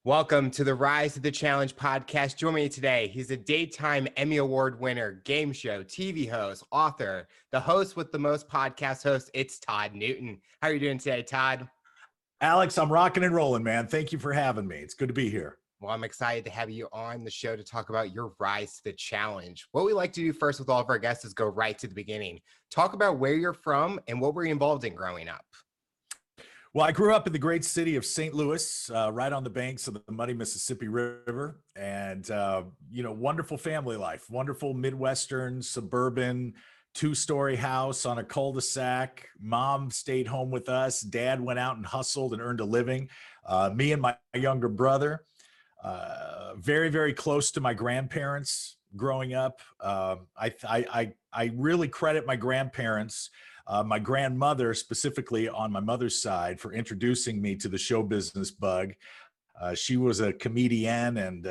Welcome to the Rise to the Challenge podcast. Join me today. He's a daytime Emmy Award winner, game show, TV host, author, the host with the most podcast hosts. It's Todd Newton. How are you doing today, Todd? Alex, I'm rocking and rolling, man. Thank you for having me. It's good to be here. Well, I'm excited to have you on the show to talk about your rise to the challenge. What we like to do first with all of our guests is go right to the beginning. Talk about where you're from and what were you involved in growing up? Well, I grew up in the great city of St. Louis, right on the banks of the muddy Mississippi River, and wonderful family life, wonderful Midwestern, suburban, two-story house on a cul-de-sac. Mom stayed home with us. Dad went out and hustled and earned a living. Me and my younger brother, very, very close to my grandparents growing up. I really credit my grandparents. My grandmother, specifically on my mother's side, for introducing me to the show business bug. She was a comedian and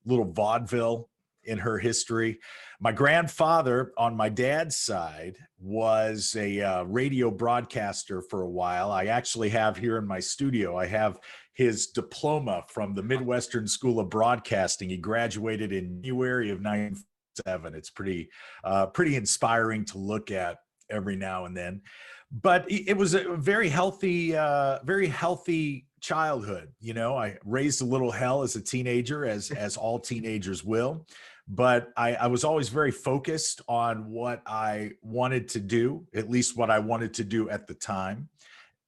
little vaudeville in her history. My grandfather on my dad's side was a radio broadcaster for a while. I actually have here in my studio, I have his diploma from the Midwestern School of Broadcasting. He graduated in January of 1997. It's pretty inspiring to look at every now and then, but it was a very healthy childhood. You know, I raised a little hell as a teenager, as all teenagers will, but I was always very focused on what I wanted to do, at least what I wanted to do at the time,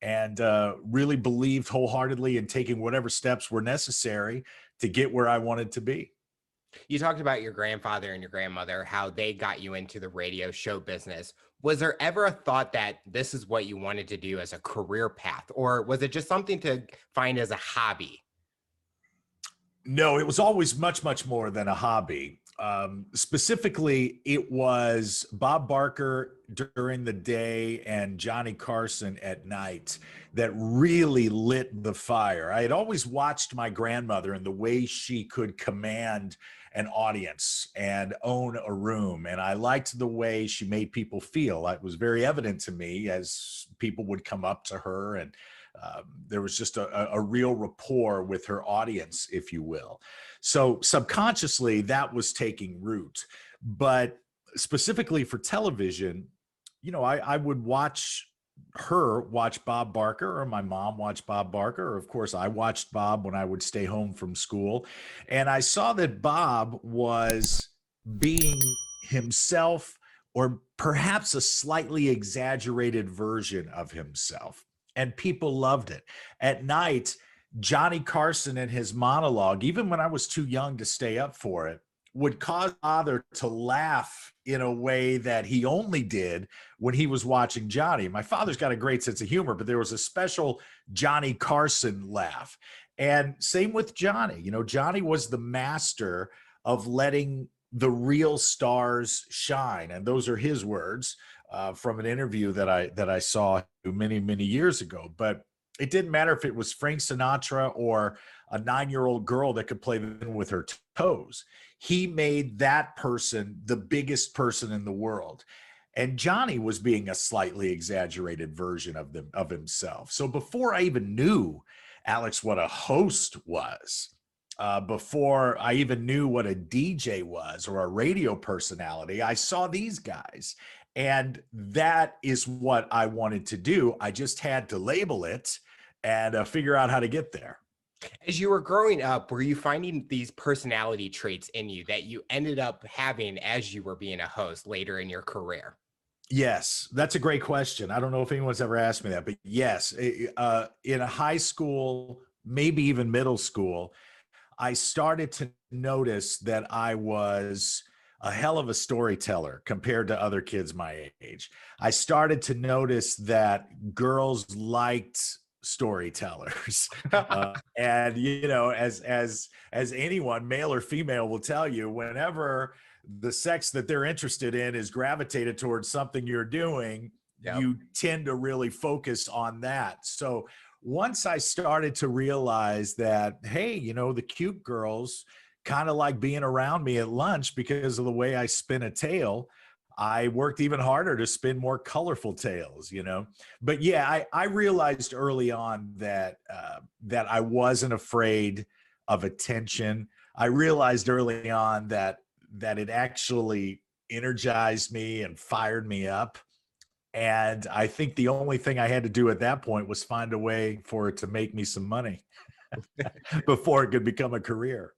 and really believed wholeheartedly in taking whatever steps were necessary to get where I wanted to be. You talked about your grandfather and your grandmother, how they got you into the radio show business. Was there ever a thought that this is what you wanted to do as a career path, or was it just something to find as a hobby? No, it was always much, much more than a hobby. Specifically, it was Bob Barker during the day and Johnny Carson at night that really lit the fire. I had always watched my grandmother and the way she could command an audience and own a room. And I liked the way she made people feel. It was very evident to me as people would come up to her, and there was just a real rapport with her audience, if you will. So subconsciously, that was taking root. But specifically for television, you know, I would watch Bob Barker, or my mom watch Bob Barker, or of course I watched Bob when I would stay home from school. And I saw that Bob was being himself, or perhaps a slightly exaggerated version of himself. And people loved it. At night, Johnny Carson and his monologue, even when I was too young to stay up for it, would cause father to laugh in a way that he only did when he was watching Johnny. My father's got a great sense of humor, but there was a special Johnny Carson laugh. And same with Johnny. You know, Johnny was the master of letting the real stars shine. And those are his words from an interview that I saw many, many years ago. But it didn't matter if it was Frank Sinatra or a 9-year-old girl that could play with her toes. He made that person the biggest person in the world. And Johnny was being a slightly exaggerated version of himself. So before I even knew, Alex, what a host was, before I even knew what a DJ was or a radio personality, I saw these guys. And that is what I wanted to do. I just had to label it and figure out how to get there. As you were growing up, were you finding these personality traits in you that you ended up having as you were being a host later in your career? Yes, that's a great question. I don't know if anyone's ever asked me that, but yes, in a high school, maybe even middle school, I started to notice that I was a hell of a storyteller compared to other kids my age. I started to notice that girls liked storytellers. And, you know, as anyone, male or female, will tell you, whenever the sex that they're interested in is gravitated towards something you're doing, yep, you tend to really focus on that. So once I started to realize that, hey, you know, the cute girls kind of like being around me at lunch because of the way I spin a tale, I worked even harder to spin more colorful tales, you know. But yeah, I realized early on that that I wasn't afraid of attention. I realized early on that it actually energized me and fired me up. And I think the only thing I had to do at that point was find a way for it to make me some money before it could become a career.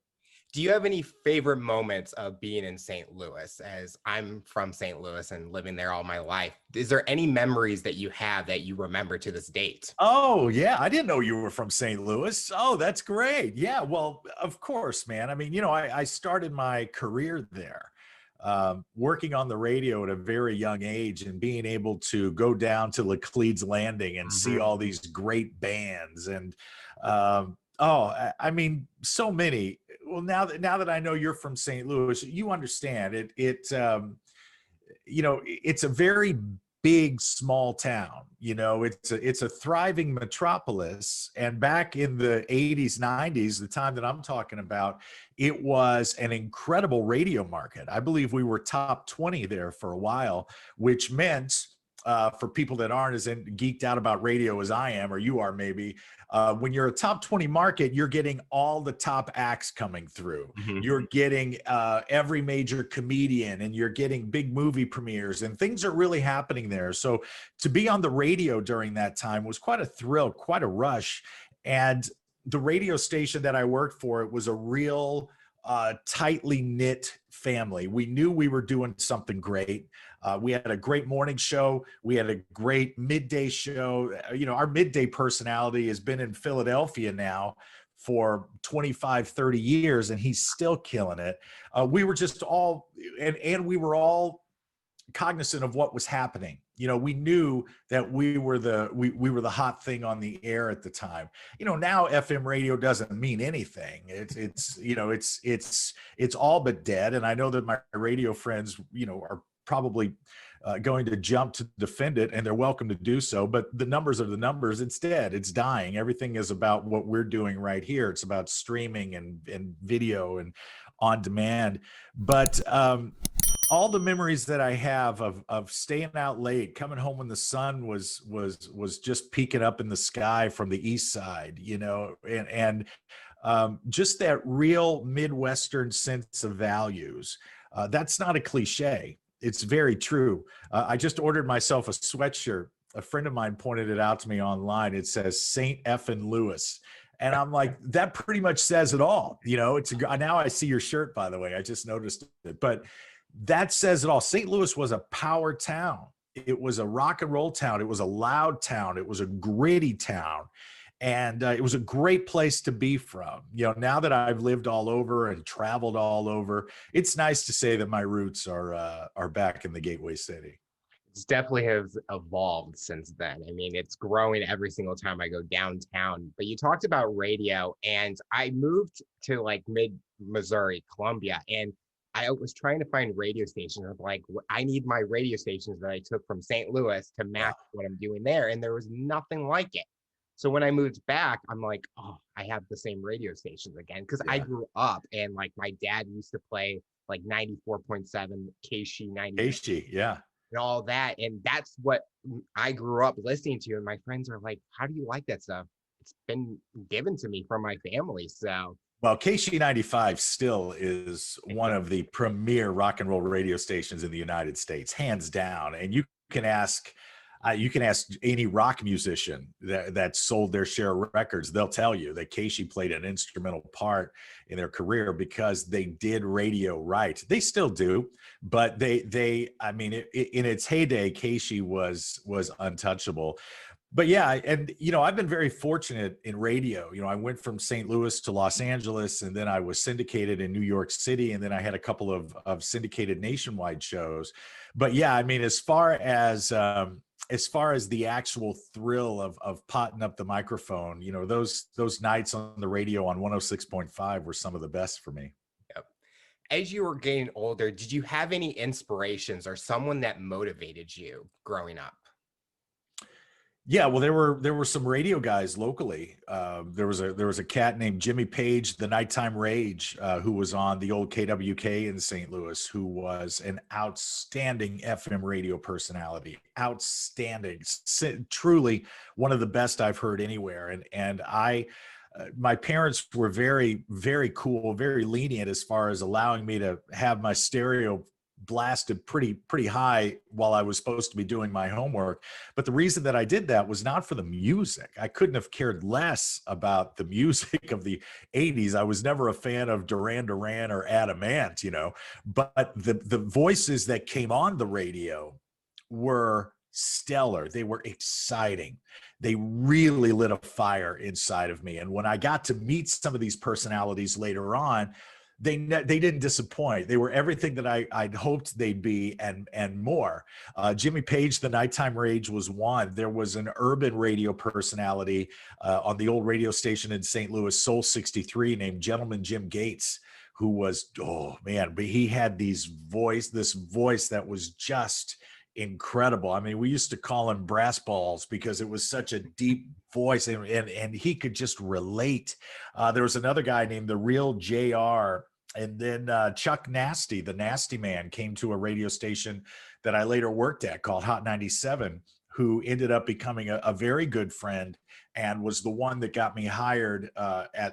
Do you have any favorite moments of being in St. Louis? As I'm from St. Louis and living there all my life, is there any memories that you have that you remember to this date? Oh, yeah. I didn't know you were from St. Louis. Oh, that's great. Yeah. Well, of course, man. I mean, I started my career there, working on the radio at a very young age and being able to go down to Laclede's Landing and see all these great bands. And, I mean, so many. Well, now that I know you're from St. Louis, you understand it. It's a very big small town. It's a thriving metropolis. And back in the 80s, 90s, the time that I'm talking about, it was an incredible radio market. I believe we were top 20 there for a while, which meant for people that aren't as geeked out about radio as I am, or you are maybe, when you're a top 20 market, you're getting all the top acts coming through. You're getting every major comedian, and you're getting big movie premieres, and things are really happening there. So to be on the radio during that time was quite a thrill, quite a rush. And the radio station that I worked for, it was a real tightly knit family. We knew we were doing something great. We had a great morning show. We had a great midday show. Our midday personality has been in Philadelphia now for 25, 30 years, and he's still killing it. We were just all, and we were all cognizant of what was happening. We knew that we were the hot thing on the air at the time. Now FM radio doesn't mean anything. It's all but dead. And I know that my radio friends, are probably going to jump to defend it, and they're welcome to do so. But the numbers are the numbers. It's dead. It's dying. Everything is about what we're doing right here. It's about streaming and video and on demand. But all the memories that I have of staying out late, coming home when the sun was just peeking up in the sky from the east side, and just that real Midwestern sense of values. That's not a cliche. It's very true. I just ordered myself a sweatshirt. A friend of mine pointed it out to me online. It says St. Effin' Louis. And I'm like, that pretty much says it all. Now I see your shirt, by the way. I just noticed it. But that says it all. St. Louis was a power town. It was a rock and roll town. It was a loud town. It was a gritty town. And it was a great place to be from. Now that I've lived all over and traveled all over, it's nice to say that my roots are back in the Gateway City. It's definitely has evolved since then. I mean, it's growing every single time I go downtown. But you talked about radio, and I moved to like mid-Missouri, Columbia, and I was trying to find radio stations. I'm like, I need my radio stations that I took from St. Louis to match what I'm doing there. And there was nothing like it. So when I moved back, I'm like, oh, I have the same radio stations again. Because I grew up, and like my dad used to play like 94.7 KC 90. KC, yeah. And all that. And that's what I grew up listening to. And my friends are like, how do you like that stuff? It's been given to me from my family. So well, KC 95 still is one of the premier rock and roll radio stations in the United States, hands down. And you can ask any rock musician that sold their share of records. They'll tell you that KC played an instrumental part in their career because they did radio right. They still do, but I mean, in its heyday, KC was untouchable. But yeah, and I've been very fortunate in radio. I went from St. Louis to Los Angeles, and then I was syndicated in New York City, and then I had a couple of syndicated nationwide shows. But yeah, I mean, as far as the actual thrill of potting up the microphone, those nights on the radio on 106.5 were some of the best for me. Yep. As you were getting older, did you have any inspirations or someone that motivated you growing up? Yeah, well, there were some radio guys locally. There was a cat named Jimmy Page, the Nighttime Rage, who was on the old KWK in St. Louis, who was an outstanding FM radio personality. Outstanding, truly one of the best I've heard anywhere. And my parents were very, very cool, very lenient as far as allowing me to have my stereo blasted pretty high while I was supposed to be doing my homework. But the reason that I did that was not for the music. I couldn't have cared less about the music of the 80s. I was never a fan of Duran Duran or Adam Ant, but the voices that came on the radio were stellar. They were exciting. They really lit a fire inside of me. And when I got to meet some of these personalities later on, they didn't disappoint. They were everything that I'd hoped they'd be and more. Jimmy Page, the Nighttime Rage, was one. There was an urban radio personality on the old radio station in St. Louis, Soul 63, named Gentleman Jim Gates, who was, oh man, but he had this voice that was just incredible. I mean, we used to call him Brass Balls because it was such a deep voice, and he could just relate. There was another guy named The Real JR, and then Chuck Nasty, the Nasty Man, came to a radio station that I later worked at called Hot 97, who ended up becoming a very good friend and was the one that got me hired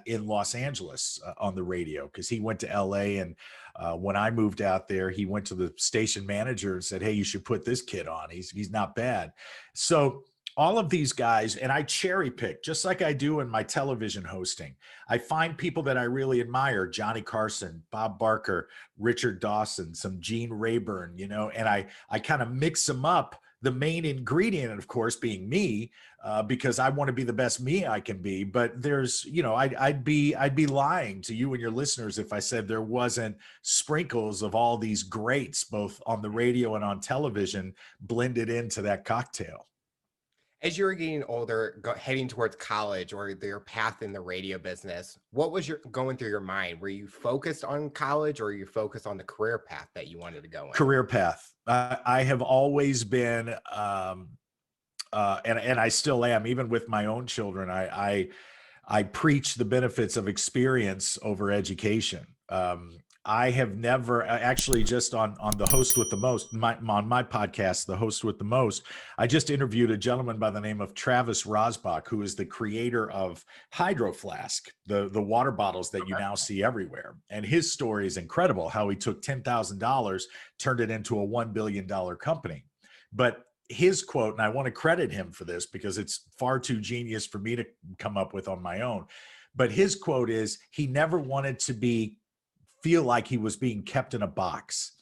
in Los Angeles on the radio, because he went to LA, and when I moved out there, he went to the station manager and said, "Hey, you should put this kid on. He's not bad." So all of these guys, and I cherry pick, just like I do in my television hosting. I find people that I really admire: Johnny Carson, Bob Barker, Richard Dawson, some Gene Rayburn, and I kind of mix them up. The main ingredient, of course, being me, because I want to be the best me I can be. But there's, I'd be lying to you and your listeners if I said there wasn't sprinkles of all these greats, both on the radio and on television, blended into that cocktail. As you were getting older, heading towards college or your path in the radio business, what was going through your mind? Were you focused on college, or were you focused on the career path that you wanted to go in? Career path. I have always been, and I still am, even with my own children. I preach the benefits of experience over education. I have never actually, just on the Host with the Most, on my podcast, The Host with the Most, I just interviewed a gentleman by the name of Travis Rosbach, who is the creator of Hydro Flask, the water bottles that you now see everywhere. And his story is incredible, how he took $10,000, turned it into a $1 billion company. But his quote, and I want to credit him for this because it's far too genius for me to come up with on my own, but his quote is, he never wanted to feel like he was being kept in a box.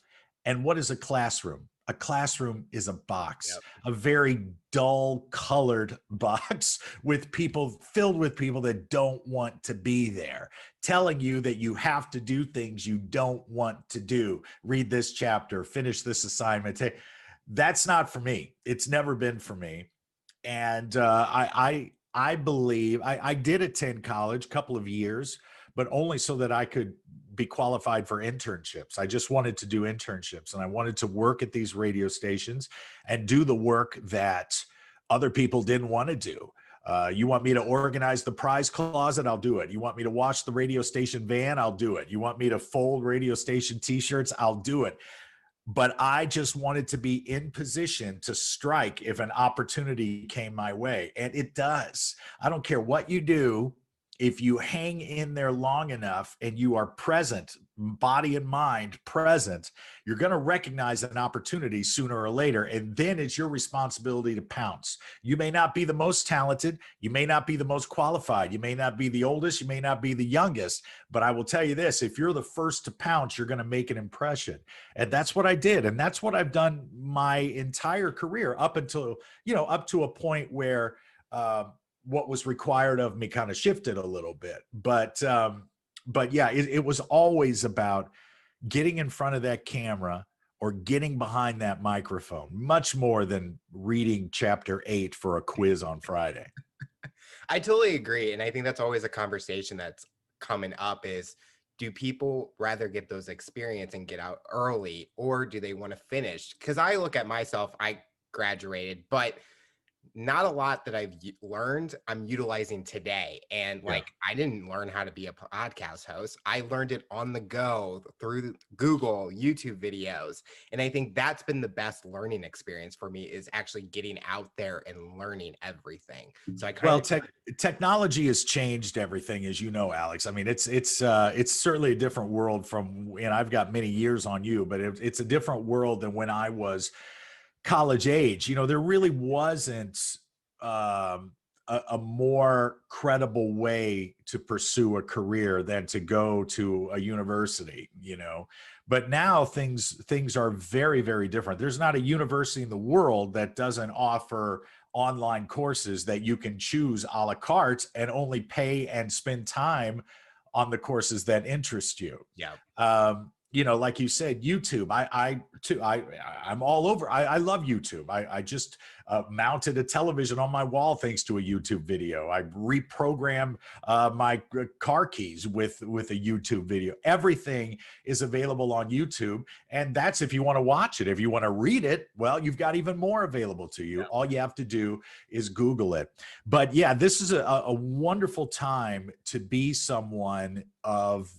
And what is a classroom? A classroom is a box, a very dull colored box filled with people that don't want to be there, telling you that you have to do things you don't want to do. Read this chapter, finish this assignment. That's not for me. It's never been for me. And I believe I did attend college a couple of years, but only so that I could be qualified for internships. I just wanted to do internships, and I wanted to work at these radio stations and do the work that other people didn't want to do. You want me to organize the prize closet? I'll do it. You want me to wash the radio station van? I'll do it. You want me to fold radio station t-shirts? I'll do it. But I just wanted to be in position to strike if an opportunity came my way. And it does. I don't care what you do. If you hang in there long enough and you are present, body and mind present, you're going to recognize an opportunity sooner or later. And then it's your responsibility to pounce. You may not be the most talented. You may not be the most qualified. You may not be the oldest. You may not be the youngest. But I will tell you this, if you're the first to pounce, you're going to make an impression. And that's what I did. And that's what I've done my entire career up to a point where, what was required of me kind of shifted a little bit, but yeah, it was always about getting in front of that camera or getting behind that microphone, much more than reading chapter 8 for a quiz on Friday. I totally agree. And I think that's always a conversation that's coming up is, do people rather get those experience and get out early, or do they want to finish? Because I look at myself, I graduated, but not a lot that learned I'm utilizing today. And Yeah. like, I didn't learn how to be a podcast host. I learned it on the go through Google, YouTube videos. And I think that's been the best learning experience for me, is actually getting out there and learning everything. So I kind Well, of, technology has changed everything, as you know, Alex. I mean, it's certainly a different world from, and I've got many years on you, but it's a different world than when I was college age. You know, there really wasn't um, a more credible way to pursue a career than to go to a university. You know, but now things are very, very different. There's not a university in the world that doesn't offer online courses that you can choose a la carte and only pay and spend time on the courses that interest you. yeah. You know, like you said, YouTube. I'm all over. I love YouTube. I just mounted a television on my wall thanks to a YouTube video. I reprogrammed my car keys with a YouTube video. Everything is available on YouTube, and that's if you want to watch it. If you want to read it, well, you've got even more available to you. Yeah. All you have to do is Google it. But yeah, this is a wonderful time to be someone of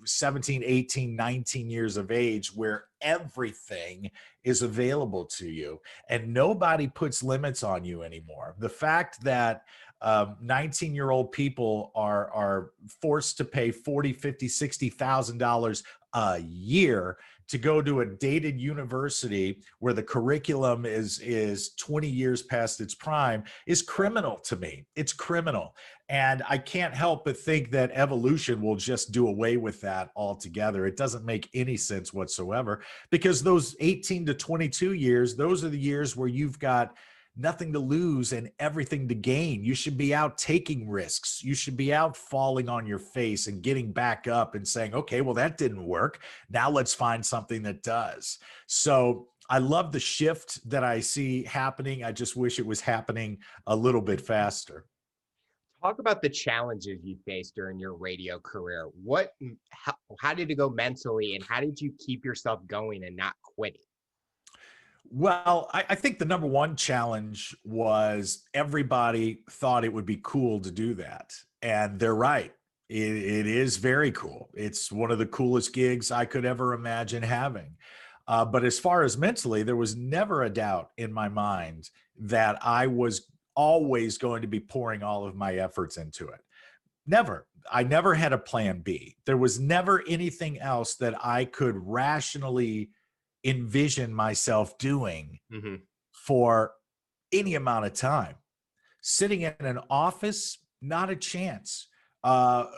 17, 18, 19 years of age, where everything is available to you and nobody puts limits on you anymore. The fact that 19-year-old people are forced to pay 40, 50, $60,000 a year to go to a dated university where the curriculum is 20 years past its prime is criminal to me. It's criminal. And I can't help but think that evolution will just do away with that altogether. It doesn't make any sense whatsoever, because those 18 to 22 years, those are the years where you've got nothing to lose and everything to gain. You should be out taking risks. You should be out falling on your face and getting back up and saying, okay, well, that didn't work. Now let's find something that does. So I love the shift that I see happening. I just wish it was happening a little bit faster. Talk about the challenges you faced during your radio career. How did it go mentally, and how did you keep yourself going and not quitting? Well, I think the number one challenge was everybody thought it would be cool to do that. And they're right. It is very cool. It's one of the coolest gigs I could ever imagine having. But as far as mentally, there was never a doubt in my mind that I was always going to be pouring all of my efforts into it. Never. I never had a plan B. There was never anything else that I could rationally envision myself doing Mm-hmm. for any amount of time. Sitting in an office, not a chance.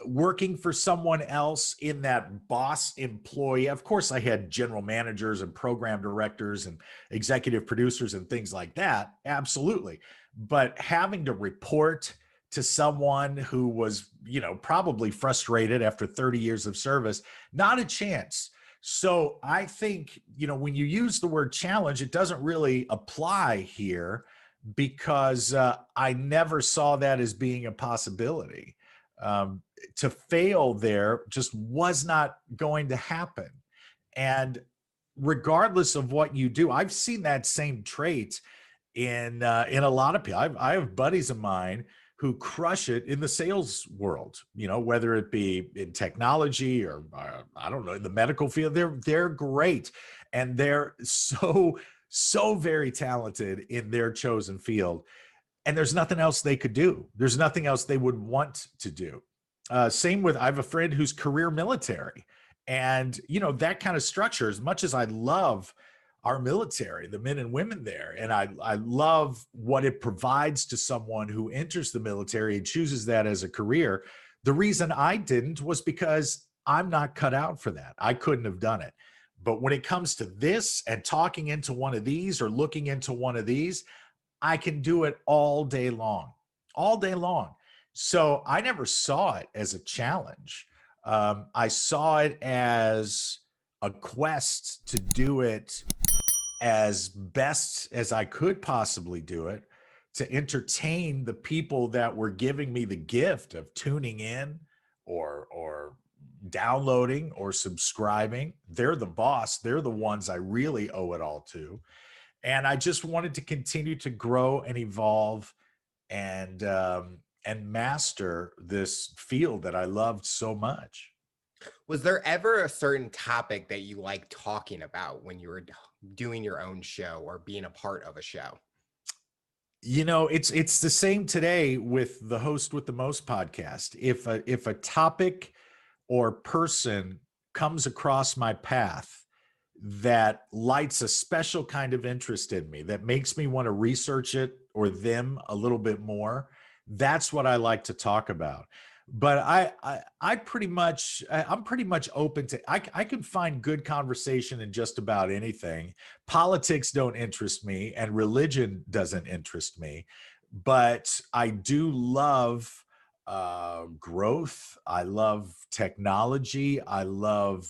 Working for someone else in that boss employee. Of course, I had general managers and program directors and executive producers and things like that. Absolutely. But having to report to someone who was, you know, probably frustrated after 30 years of service, not a chance. So I think, you know, when you use the word challenge, it doesn't really apply here, because I never saw that as being a possibility. To fail there just was not going to happen. And regardless of what you do, I've seen that same trait in a lot of people. I have buddies of mine who crush it in the sales world, you know, whether it be in technology or I don't know, in the medical field. They're great, and they're so very talented in their chosen field. And there's nothing else they could do. There's nothing else they would want to do. Same with, I have a friend who's career military, and you know, that kind of structure. As much as I love our military, the men and women there, and I love what it provides to someone who enters the military and chooses that as a career. The reason I didn't was because I'm not cut out for that. I couldn't have done it. But when it comes to this and talking into one of these or looking into one of these, I can do it all day long, all day long. So I never saw it as a challenge. I saw it as a quest to do it as best as I could possibly do it, to entertain the people that were giving me the gift of tuning in or downloading or subscribing. They're the boss. They're the ones I really owe it all to. And I just wanted to continue to grow and evolve and master this field that I loved so much. Was there ever a certain topic that you liked talking about when you were doing your own show or being a part of a show? It's the same today with the Host with the Most podcast. If a topic or person comes across my path that lights a special kind of interest in me, that makes me want to research it or them a little bit more, that's what I like to talk about. But I'm pretty much open to, I can find good conversation in just about anything. Politics don't interest me and religion doesn't interest me, but I do love growth. I love technology. I love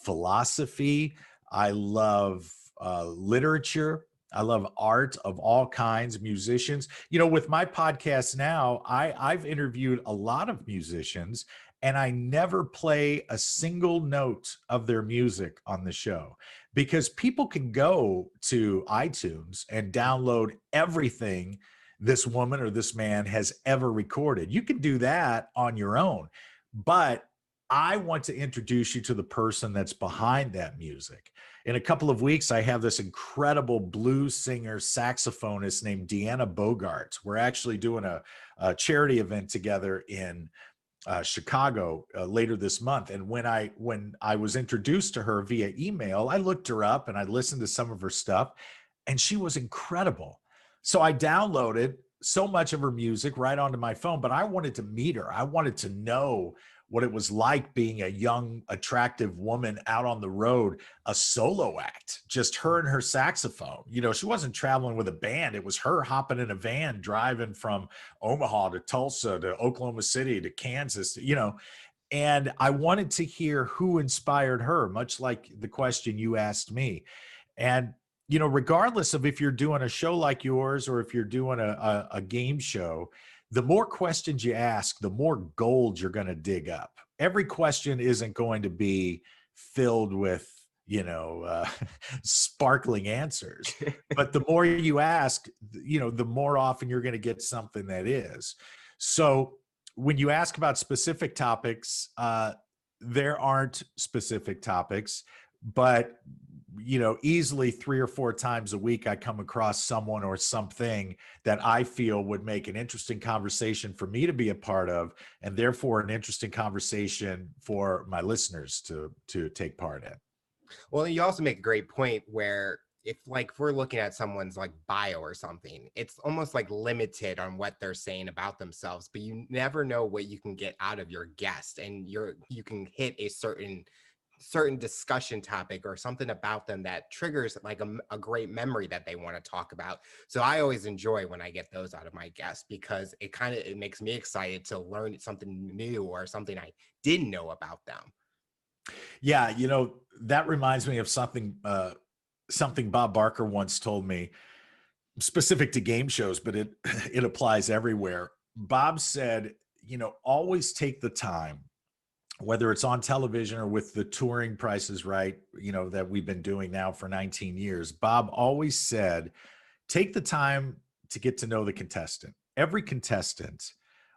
philosophy. I love literature. I love art of all kinds, musicians. With my podcast now, I've interviewed a lot of musicians, and I never play a single note of their music on the show because people can go to iTunes and download everything this woman or this man has ever recorded. You can do that on your own, but I want to introduce you to the person that's behind that music. In a couple of weeks, I have this incredible blues singer saxophonist named Deanna Bogart. We're actually doing a charity event together in Chicago later this month. And when I was introduced to her via email, I looked her up and I listened to some of her stuff, and she was incredible. So I downloaded so much of her music right onto my phone, but I wanted to meet her. I wanted to know what it was like being a young, attractive woman out on the road, a solo act, just her and her saxophone. She wasn't traveling with a band. It was her hopping in a van, driving from Omaha to Tulsa to Oklahoma City to Kansas, and I wanted to hear who inspired her, much like the question you asked me. And regardless of if you're doing a show like yours or if you're doing a game show, the more questions you ask, the more gold you're going to dig up. Every question isn't going to be filled with, sparkling answers. But the more you ask, the more often you're going to get something that is. So when you ask about specific topics, there aren't specific topics, but easily 3 or 4 times a week, I come across someone or something that I feel would make an interesting conversation for me to be a part of, and therefore an interesting conversation for my listeners to take part in. Well, you also make a great point where if we're looking at someone's bio or something, it's almost limited on what they're saying about themselves, but you never know what you can get out of your guest, and you can hit a certain discussion topic or something about them that triggers a great memory that they want to talk about. So I always enjoy when I get those out of my guests because it makes me excited to learn something new or something I didn't know about them. Yeah, that reminds me of something Bob Barker once told me, specific to game shows, but it applies everywhere. Bob said, always take the time, whether it's on television or with the touring Price is Right, that we've been doing now for 19 years. Bob always said, take the time to get to know the contestant. Every contestant,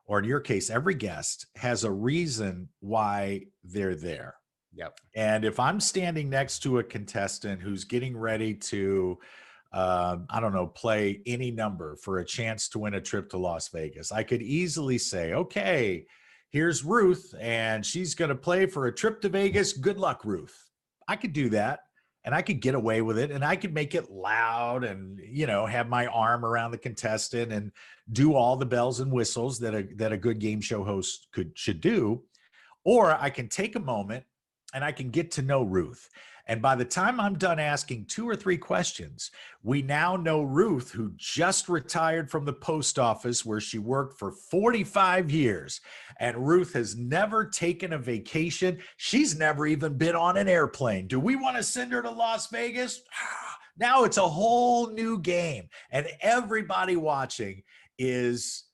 or in your case, every guest, has a reason why they're there. Yep. And if I'm standing next to a contestant who's getting ready to, play any number for a chance to win a trip to Las Vegas, I could easily say, okay, here's Ruth, and she's going to play for a trip to Vegas. Good luck, Ruth. I could do that, and I could get away with it, and I could make it loud and, have my arm around the contestant and do all the bells and whistles that a good game show host should do. Or I can take a moment and I can get to know Ruth. And by the time I'm done asking 2 or 3 questions, we now know Ruth, who just retired from the post office where she worked for 45 years. And Ruth has never taken a vacation. She's never even been on an airplane. Do we want to send her to Las Vegas? Now it's a whole new game. And everybody watching is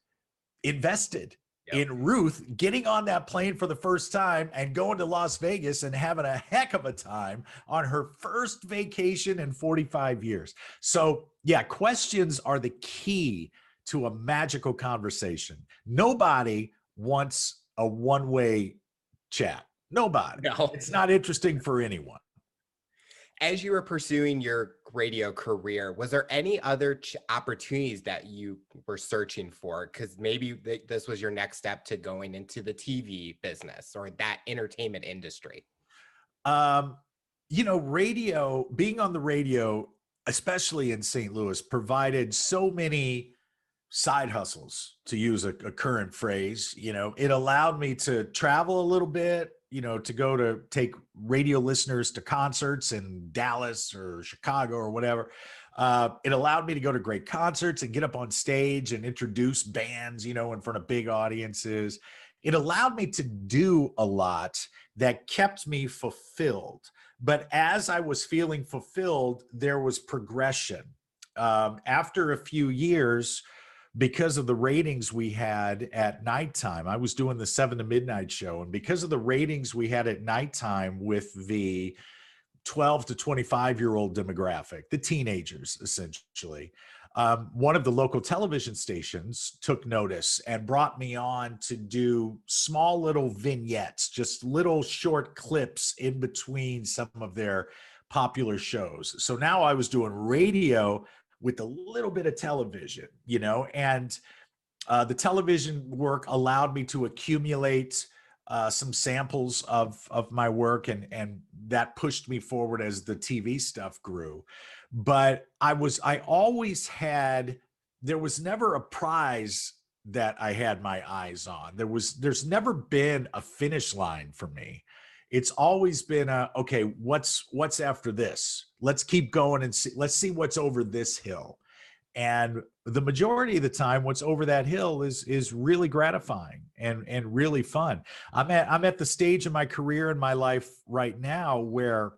invested Yep. in Ruth getting on that plane for the first time and going to Las Vegas and having a heck of a time on her first vacation in 45 years. So, yeah, questions are the key to a magical conversation. Nobody wants a one-way chat. Nobody. No. It's not interesting for anyone. As you were pursuing your radio career, was there any other opportunities that you were searching for? Because maybe this was your next step to going into the TV business or that entertainment industry. Um, radio, being on the radio, especially in St. Louis, provided so many side hustles, to use a current phrase. It allowed me to travel a little bit, to go to take radio listeners to concerts in Dallas or Chicago or whatever. It allowed me to go to great concerts and get up on stage and introduce bands, in front of big audiences. It allowed me to do a lot that kept me fulfilled. But as I was feeling fulfilled, there was progression. After a few years, because of the ratings we had at nighttime, I was doing the 7 to midnight show. And because of the ratings we had at nighttime with the 12 to 25-year-old demographic, the teenagers, essentially, one of the local television stations took notice and brought me on to do small little vignettes, just little short clips in between some of their popular shows. So now I was doing radio with a little bit of television, and the television work allowed me to accumulate some samples of my work, and that pushed me forward as the TV stuff grew. But there was never a prize that I had my eyes on. There's never been a finish line for me. It's always been okay, what's after this? Let's keep going and let's see what's over this hill. And the majority of the time, what's over that hill is really gratifying and really fun. I'm at the stage in my career in my life right now where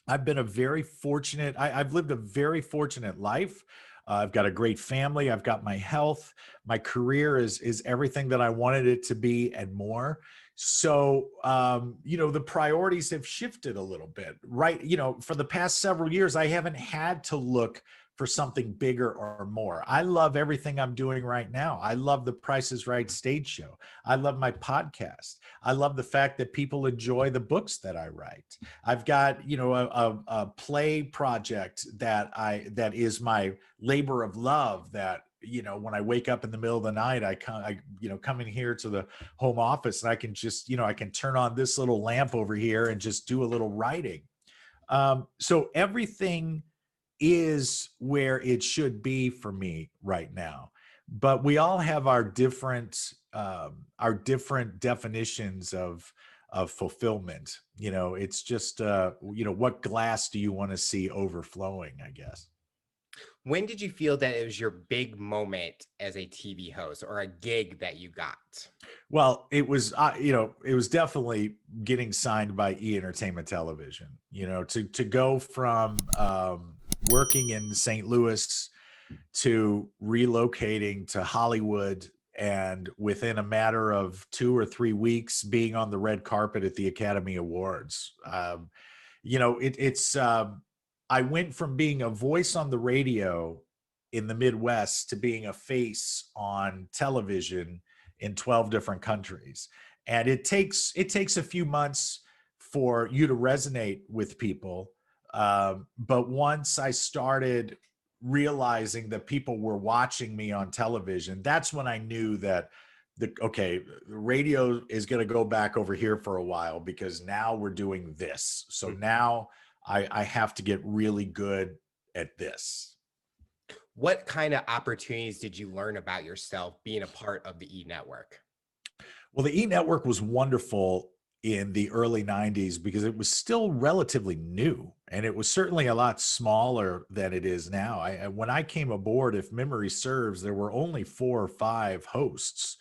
I've been I've lived a very fortunate life. I've got a great family. I've got my health. My career is everything that I wanted it to be and more. So, the priorities have shifted a little bit, right? For the past several years, I haven't had to look for something bigger or more. I love everything I'm doing right now. I love the Price is Right stage show. I love my podcast. I love the fact that people enjoy the books that I write. I've got, a play project that is my labor of love, that when I wake up in the middle of the night, I come in here to the home office and I can just, I can turn on this little lamp over here and just do a little writing. So everything is where it should be for me right now, but we all have our different definitions of fulfillment. It's just, what glass do you want to see overflowing, I guess. When did you feel that it was your big moment as a TV host or a gig that you got? Well, it was definitely getting signed by E! Entertainment Television, to go from working in St. Louis to relocating to Hollywood, and within a matter of 2 or 3 weeks being on the red carpet at the Academy Awards. I went from being a voice on the radio in the Midwest to being a face on television in 12 different countries. And it takes a few months for you to resonate with people. But once I started realizing that people were watching me on television, that's when I knew that the radio is going to go back over here for a while, because now we're doing this. So now I have to get really good at this. What kind of opportunities did you learn about yourself being a part of the E! Network? Well, the E! Network was wonderful in the early 90s because it was still relatively new, and it was certainly a lot smaller than it is now. When I came aboard, if memory serves, there were only 4 or 5 hosts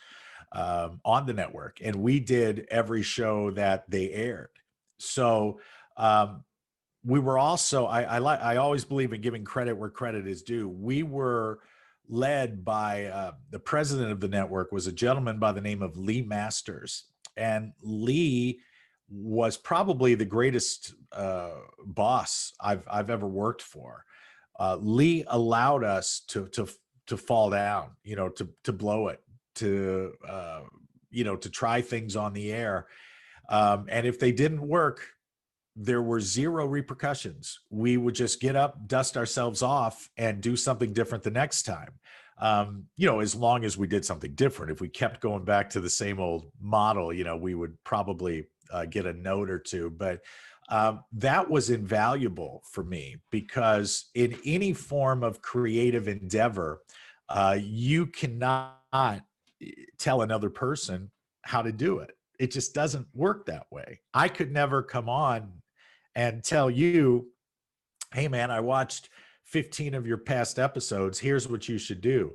on the network, and we did every show that they aired. So we were also, I always believe in giving credit where credit is due. We were led by the president of the network, was a gentleman by the name of Lee Masters. And Lee was probably the greatest boss I've ever worked for. Lee allowed us to fall down, to blow it, to to try things on the air, and if they didn't work, there were zero repercussions. We would just get up, dust ourselves off, and do something different the next time. As long as we did something different. If we kept going back to the same old model, we would probably get a note or two. But that was invaluable for me, because in any form of creative endeavor, you cannot tell another person how to do it. It just doesn't work that way. I could never come on and tell you, hey man, I watched 15 of your past episodes. Here's what you should do.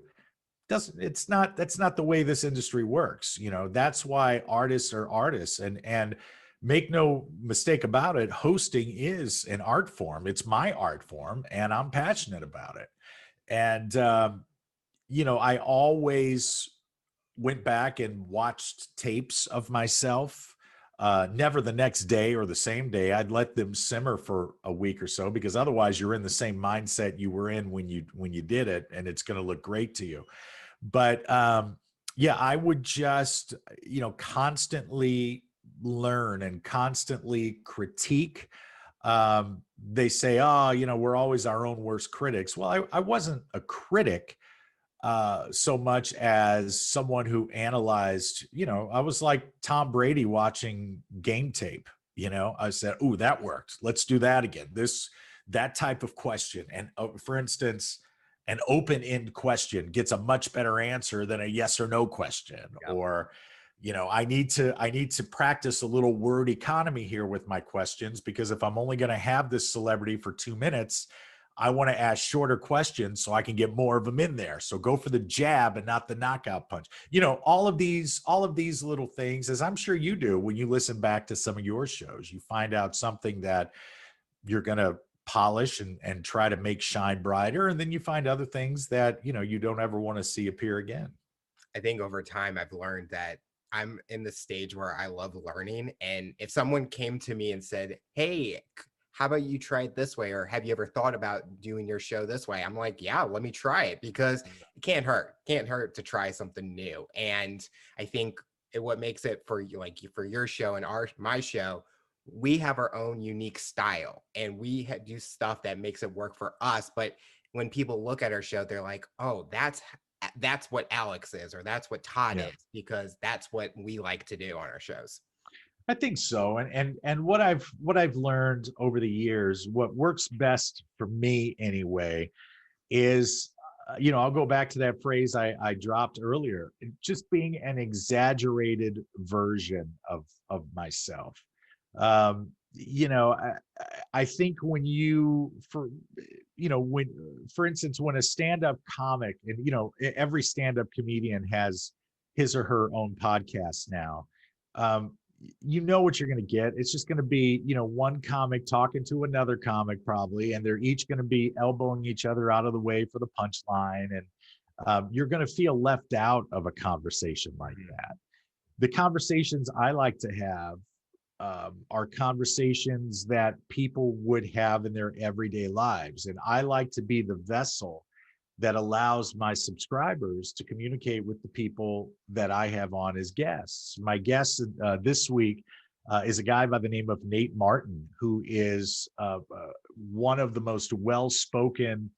That's not the way this industry works. That's why artists are artists, and make no mistake about it, hosting is an art form. It's my art form, and I'm passionate about it. And, I always went back and watched tapes of myself, never the next day or the same day. I'd let them simmer for a week or so, because otherwise you're in the same mindset you were in when you did it, and it's going to look great to you. But I would just, constantly learn and constantly critique. They say, oh, we're always our own worst critics. Well, I wasn't a critic so much as someone who analyzed. I was like Tom Brady watching game tape. I said, "Ooh, that worked. Let's do that again." That type of question. And for instance, an open-end question gets a much better answer than a yes or no question. Yeah. Or, I need to practice a little word economy here with my questions, because if I'm only going to have this celebrity for 2 minutes, I want to ask shorter questions so I can get more of them in there. So go for the jab and not the knockout punch. All of these little things, as I'm sure you do when you listen back to some of your shows, you find out something that you're going to polish and try to make shine brighter. And then you find other things that, you don't ever want to see appear again. I think over time I've learned that I'm in the stage where I love learning. And if someone came to me and said, hey, how about you try it this way? Or have you ever thought about doing your show this way? I'm like, yeah, let me try it, because it can't hurt. Can't hurt to try something new. And I think what makes it for you, like for your show and my show, we have our own unique style, and we do stuff that makes it work for us. But when people look at our show, they're like, oh, that's what Alex is, or that's what Todd is, because that's what we like to do on our shows. I think so. And what I've learned over the years, what works best for me anyway, is, I'll go back to that phrase I dropped earlier, just being an exaggerated version of myself. I think when for instance, when a stand-up comic, and every stand-up comedian has his or her own podcast now, what you're going to get. It's just going to be, one comic talking to another comic probably, and they're each going to be elbowing each other out of the way for the punchline. And you're going to feel left out of a conversation like that. The conversations I like to have are conversations that people would have in their everyday lives. And I like to be the vessel that allows my subscribers to communicate with the people that I have on as guests. My guest this week is a guy by the name of Nate Martin, who is one of the most well-spoken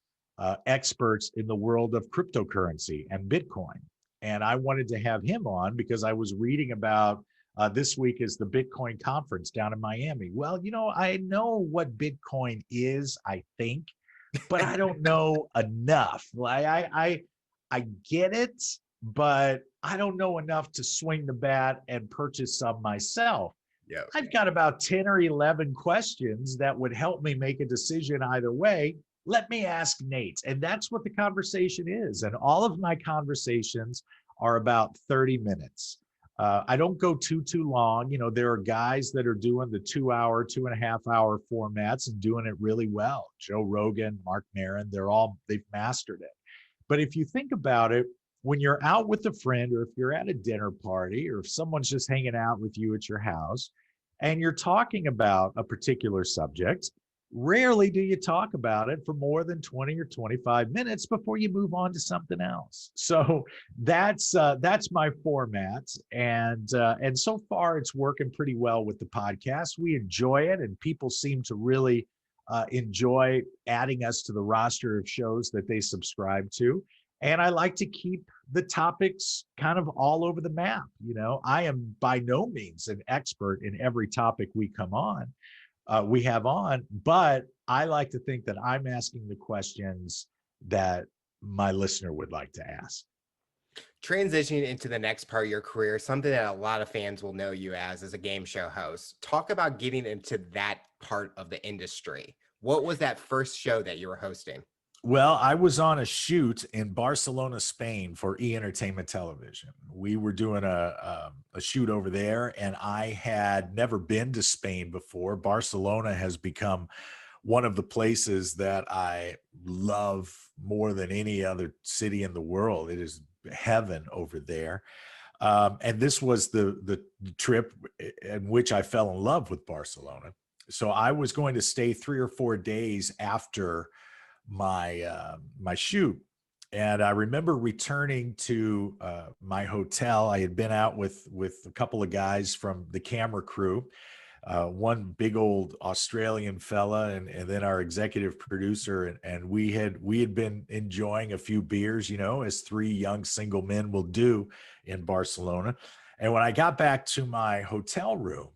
experts in the world of cryptocurrency and Bitcoin. And I wanted to have him on because I was reading about this week is the Bitcoin conference down in Miami. Well, I know what Bitcoin is, I think, but I don't know enough. I get it, but I don't know enough to swing the bat and purchase some myself. Yeah. I've got about 10 or 11 questions that would help me make a decision either way. Let me ask Nate. And that's what the conversation is. And all of my conversations are about 30 minutes. I don't go too long. There are guys that are doing the 2-hour, 2.5-hour formats and doing it really well. Joe Rogan, Mark Maron, they've mastered it. But if you think about it, when you're out with a friend, or if you're at a dinner party, or if someone's just hanging out with you at your house and you're talking about a particular subject, rarely do you talk about it for more than 20 or 25 minutes before you move on to something else. So that's my format, and so far it's working pretty well with the podcast. We enjoy it, and people seem to really enjoy adding us to the roster of shows that they subscribe to. And I like to keep the topics kind of all over the map. I am by no means an expert in every topic we have on, but I like to think that I'm asking the questions that my listener would like to ask. Transitioning into the next part of your career, something that a lot of fans will know you as a game show host. Talk about getting into that part of the industry. What was that first show that you were hosting? Well, I was on a shoot in Barcelona, Spain for E! Entertainment Television. We were doing a shoot over there, and I had never been to Spain before. Barcelona has become one of the places that I love more than any other city in the world. It is heaven over there. And this was the trip in which I fell in love with Barcelona. So I was going to stay 3 or 4 days after my shoot, and I remember returning to my hotel. I had been out with a couple of guys from the camera crew, one big old Australian fella, and then our executive producer, and we had been enjoying a few beers, as 3 young single men will do in Barcelona. And when I got back to my hotel room,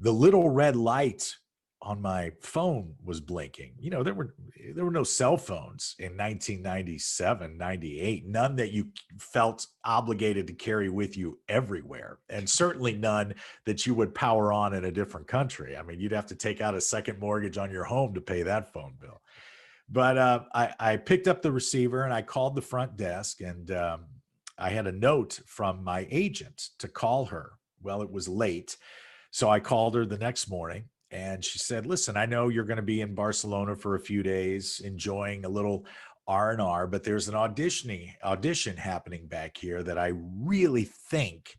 the little red light on my phone was blinking. There were no cell phones in 1997, 98, none that you felt obligated to carry with you everywhere, and certainly none that you would power on in a different country. I mean, you'd have to take out a second mortgage on your home to pay that phone bill. But I picked up the receiver and I called the front desk, and I had a note from my agent to call her. Well, it was late, so I called her the next morning. And she said, listen, I know you're going to be in Barcelona for a few days, enjoying a little R&R, but there's an audition happening back here that I really think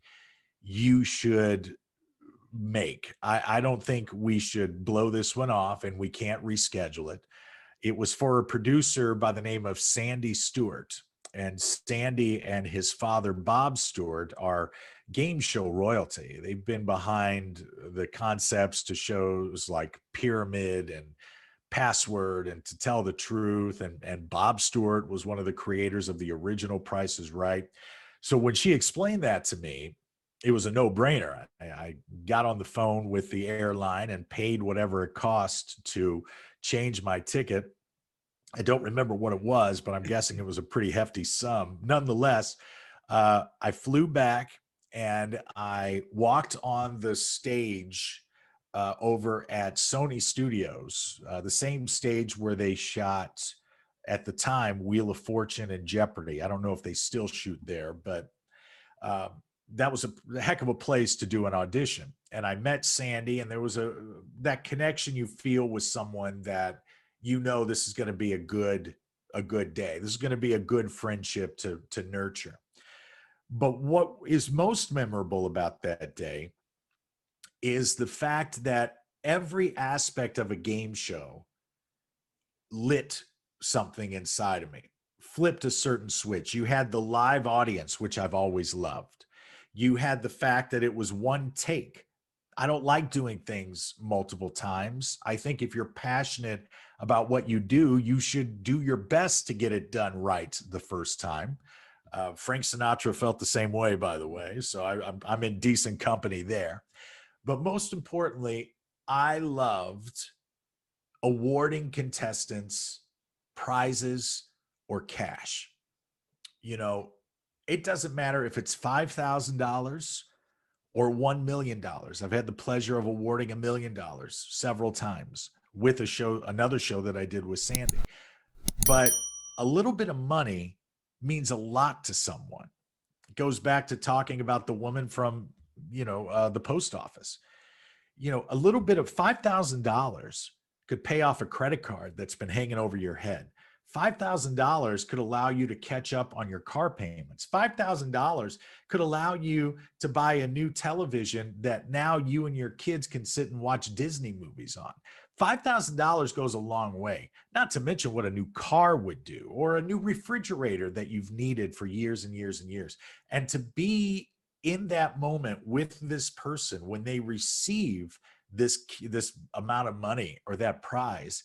you should make. I don't think we should blow this one off, and we can't reschedule it. It was for a producer by the name of Sandy Stewart. And Sandy and his father, Bob Stewart, are game show royalty. They've been behind the concepts to shows like Pyramid and Password and To Tell the Truth. And Bob Stewart was one of the creators of the original Price is Right. So when she explained that to me, it was a no-brainer. I got on the phone with the airline and paid whatever it cost to change my ticket. I don't remember what it was, but I'm guessing it was a pretty hefty sum. Nonetheless, I flew back and I walked on the stage over at Sony Studios, the same stage where they shot at the time Wheel of Fortune and Jeopardy. I don't know if they still shoot there, but that was a heck of a place to do an audition. And I met Sandy, and there was that connection you feel with someone that this is going to be a good day. This is going to be a good friendship to nurture. But what is most memorable about that day is the fact that every aspect of a game show lit something inside of me, flipped a certain switch. You had the live audience, which I've always loved. You had the fact that it was one take. I don't like doing things multiple times. I think if you're passionate about what you do, you should do your best to get it done right the first time. Frank Sinatra felt the same way, by the way, so I'm in decent company there. But most importantly, I loved awarding contestants prizes or cash. It doesn't matter if it's $5,000 or $1 million. I've had the pleasure of awarding $1 million several times with another show that I did with Sandy. But a little bit of money means a lot to someone. It goes back to talking about the woman from, the post office. A little bit of $5,000 could pay off a credit card that's been hanging over your head. $5,000 could allow you to catch up on your car payments. $5,000 could allow you to buy a new television that now you and your kids can sit and watch Disney movies on. $5,000 goes a long way, not to mention what a new car would do, or a new refrigerator that you've needed for years and years and years. And to be in that moment with this person when they receive this amount of money or that prize,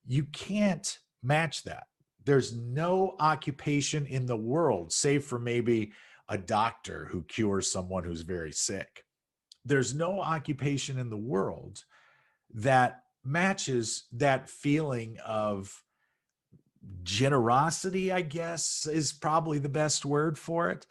you can't match that. There's no occupation in the world, save for maybe a doctor who cures someone who's very sick. There's no occupation in the world that matches that feeling of generosity, I guess is probably the best word for it.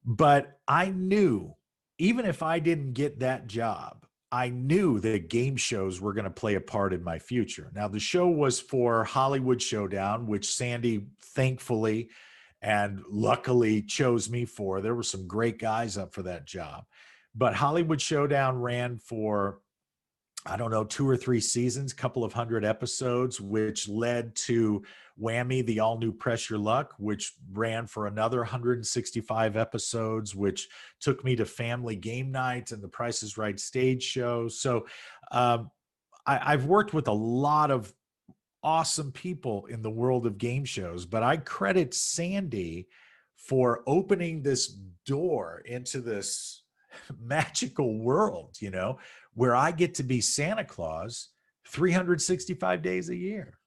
But I knew, even if I didn't get that job, I knew that game shows were going to play a part in my future. Now, the show was for Hollywood Showdown, which Sandy thankfully and luckily chose me for. There were some great guys up for that job. But Hollywood Showdown ran for, I don't know, 2 or 3 seasons, couple of hundred episodes, which led to Whammy, the all new Press Your Luck, which ran for another 165 episodes, which took me to Family Game Night and the Price is Right stage show. So I've worked with a lot of awesome people in the world of game shows, but I credit Sandy for opening this door into this magical world, you know, where I get to be Santa Claus 365 days a year.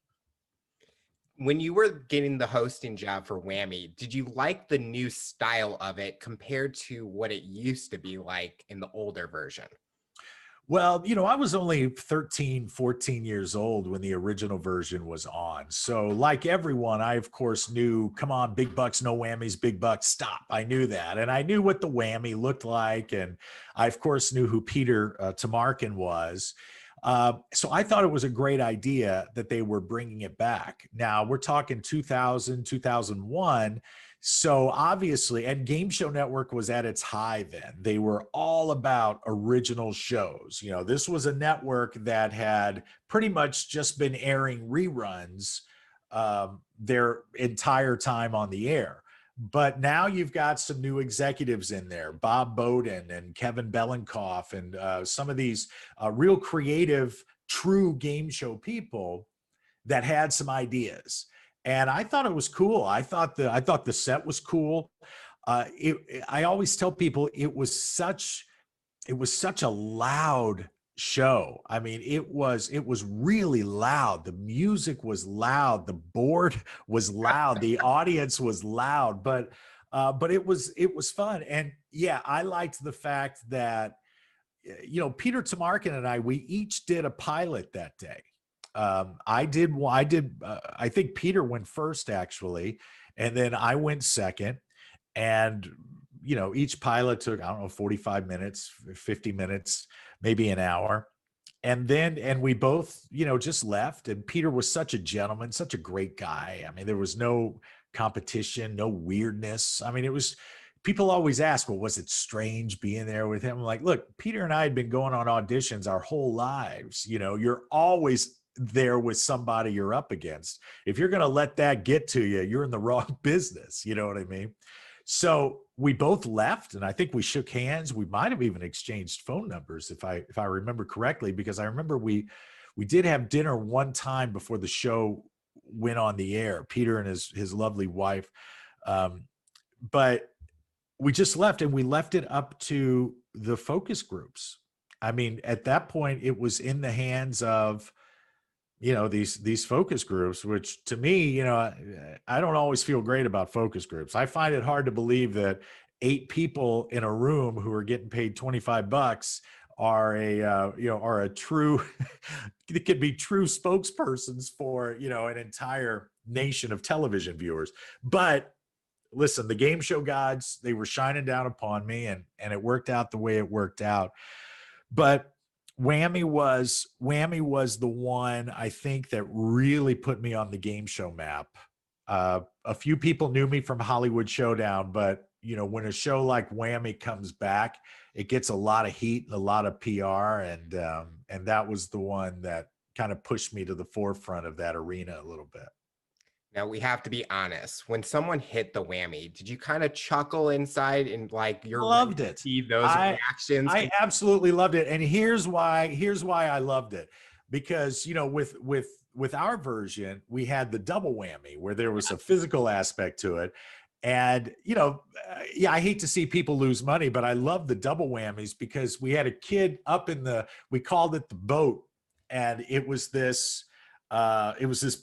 When you were getting the hosting job for Whammy, did you like the new style of it compared to what it used to be like in the older version? Well, you know, I was only 13, 14 years old when the original version was on. So like everyone, I, of course, knew, come on, big bucks, no whammies, big bucks, stop. I knew that. And I knew what the whammy looked like. And I, of course, knew who Peter Tamarkin was. So I thought it was a great idea that they were bringing it back. Now we're talking 2000, 2001. So obviously, and Game Show Network was at its high then. They were all about original shows. You know, this was a network that had pretty much just been airing reruns their entire time on the air. But now you've got some new executives in there, Bob Bowden and Kevin Belenkoff, and some of these real creative, true game show people that had some ideas. And I thought it was cool. I thought the set was cool. I always tell people it was such a loud show. I mean, it was really loud. The music was loud. The board was loud. The audience was loud. But it was fun. And yeah, I liked the fact that, you know, Peter Tamarkin and we each did a pilot that day. I think Peter went first actually, and then I went second. And, you know, each pilot took, I don't know, 45 minutes, 50 minutes, maybe an hour. And we both, you know, just left. And Peter was such a gentleman, such a great guy. I mean, there was no competition, no weirdness. I mean, it was, people always ask, well, was it strange being there with him? I'm like, look, Peter and I had been going on auditions our whole lives. You know, you're always there with somebody you're up against. If you're going to let that get to you, you're in the wrong business. You know what I mean? So we both left, and I think we shook hands. We might have even exchanged phone numbers if I remember correctly, because I remember we did have dinner one time before the show went on the air, Peter and his lovely wife. But we just left, and we left it up to the focus groups. I mean, at that point, it was in the hands of, you know, these focus groups, which to me, you know, I don't always feel great about focus groups. I find it hard to believe that 8 people in a room who are getting paid $25 are a true, it could be true spokespersons for, you know, an entire nation of television viewers. But listen, the game show gods, they were shining down upon me, and it worked out the way it worked out. But Whammy was the one, I think, that really put me on the game show map. A few people knew me from Hollywood Showdown, but you know, when a show like Whammy comes back, it gets a lot of heat and a lot of PR, and that was the one that kind of pushed me to the forefront of that arena a little bit. Now we have to be honest. When someone hit the whammy, did you kind of chuckle inside and like you're ready Loved to it. see those I reactions? I absolutely loved it. And here's why I loved it. Because, with our version, we had the double whammy where there was a physical aspect to it. And, yeah, I hate to see people lose money, but I love the double whammies because we had a kid up we called it the boat. And it was this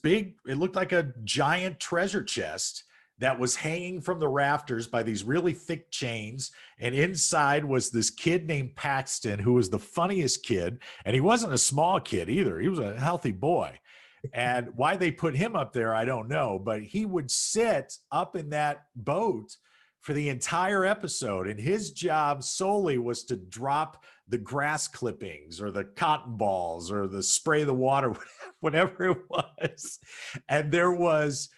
big, it looked like a giant treasure chest that was hanging from the rafters by these really thick chains. And inside was this kid named Paxton, who was the funniest kid. And he wasn't a small kid either. He was a healthy boy. And why they put him up there, I don't know. But he would sit up in that boat for the entire episode. And his job solely was to drop the grass clippings or the cotton balls or the spray the water, whatever it was. And there was,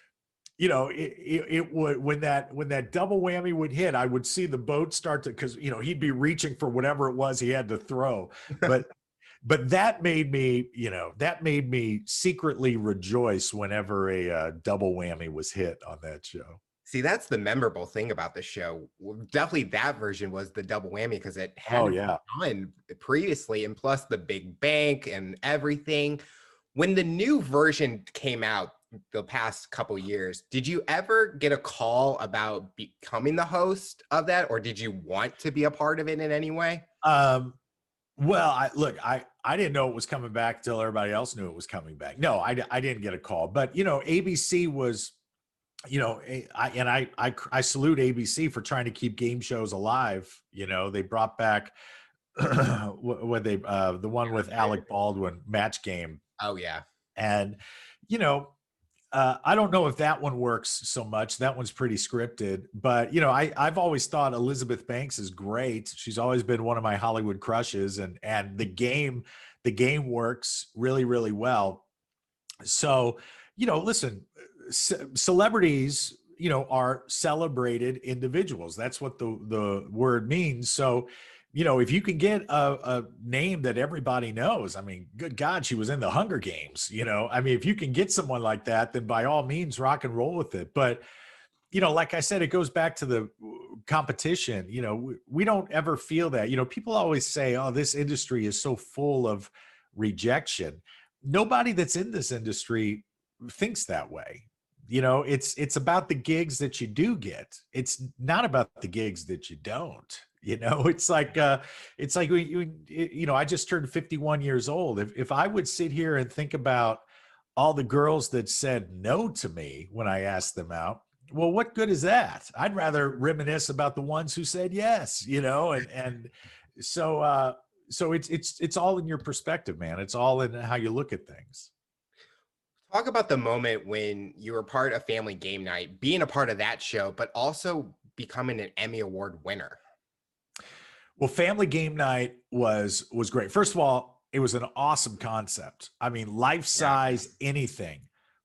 it would, when that double whammy would hit, I would see the boat start to, because he'd be reaching for whatever it was he had to throw. But that made me secretly rejoice whenever a double whammy was hit on that show. See, that's the memorable thing about the show. Definitely that version was the double whammy because it Oh hadn't yeah. been done previously, and plus the big bank and everything. When the new version came out the past couple years, did you ever get a call about becoming the host of that, or did you want to be a part of it in any way? Well, I didn't know it was coming back till everybody else knew it was coming back. No, I didn't get a call, but ABC was, I salute ABC for trying to keep game shows alive. They brought back the one with Alec Baldwin, Match Game. Oh yeah. And, you know, I don't know if that one works so much. That one's pretty scripted, but I've always thought Elizabeth Banks is great. She's always been one of my Hollywood crushes, and the game works really, really well. So, listen, celebrities, are celebrated individuals. That's what the word means. So, if you can get a name that everybody knows, I mean, good God, she was in the Hunger Games, I mean, if you can get someone like that, then by all means, rock and roll with it. But, like I said, it goes back to the competition. We don't ever feel that. People always say, oh, this industry is so full of rejection. Nobody that's in this industry thinks that way. It's about the gigs that you do get. It's not about the gigs that you don't. It's like I just turned 51 years old. If I would sit here and think about all the girls that said no to me when I asked them out, well, what good is that? I'd rather reminisce about the ones who said yes, and so it's all in your perspective, man. It's all in how you look at things. Talk about the moment when you were part of Family Game Night, being a part of that show, but also becoming an Emmy Award winner. Well, Family Game Night was great. First of all, it was an awesome concept. I mean, life size anything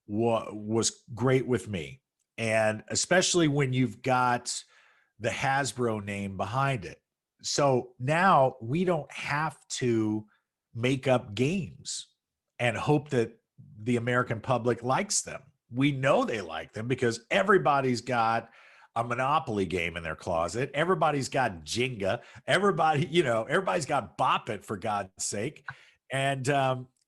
was great with me. And especially when you've got the Hasbro name behind it. So now we don't have to make up games and hope that the American public likes them. We know they like them because everybody's got a Monopoly game in their closet. Everybody's got Jenga. Everybody's got Bop It, for God's sake. And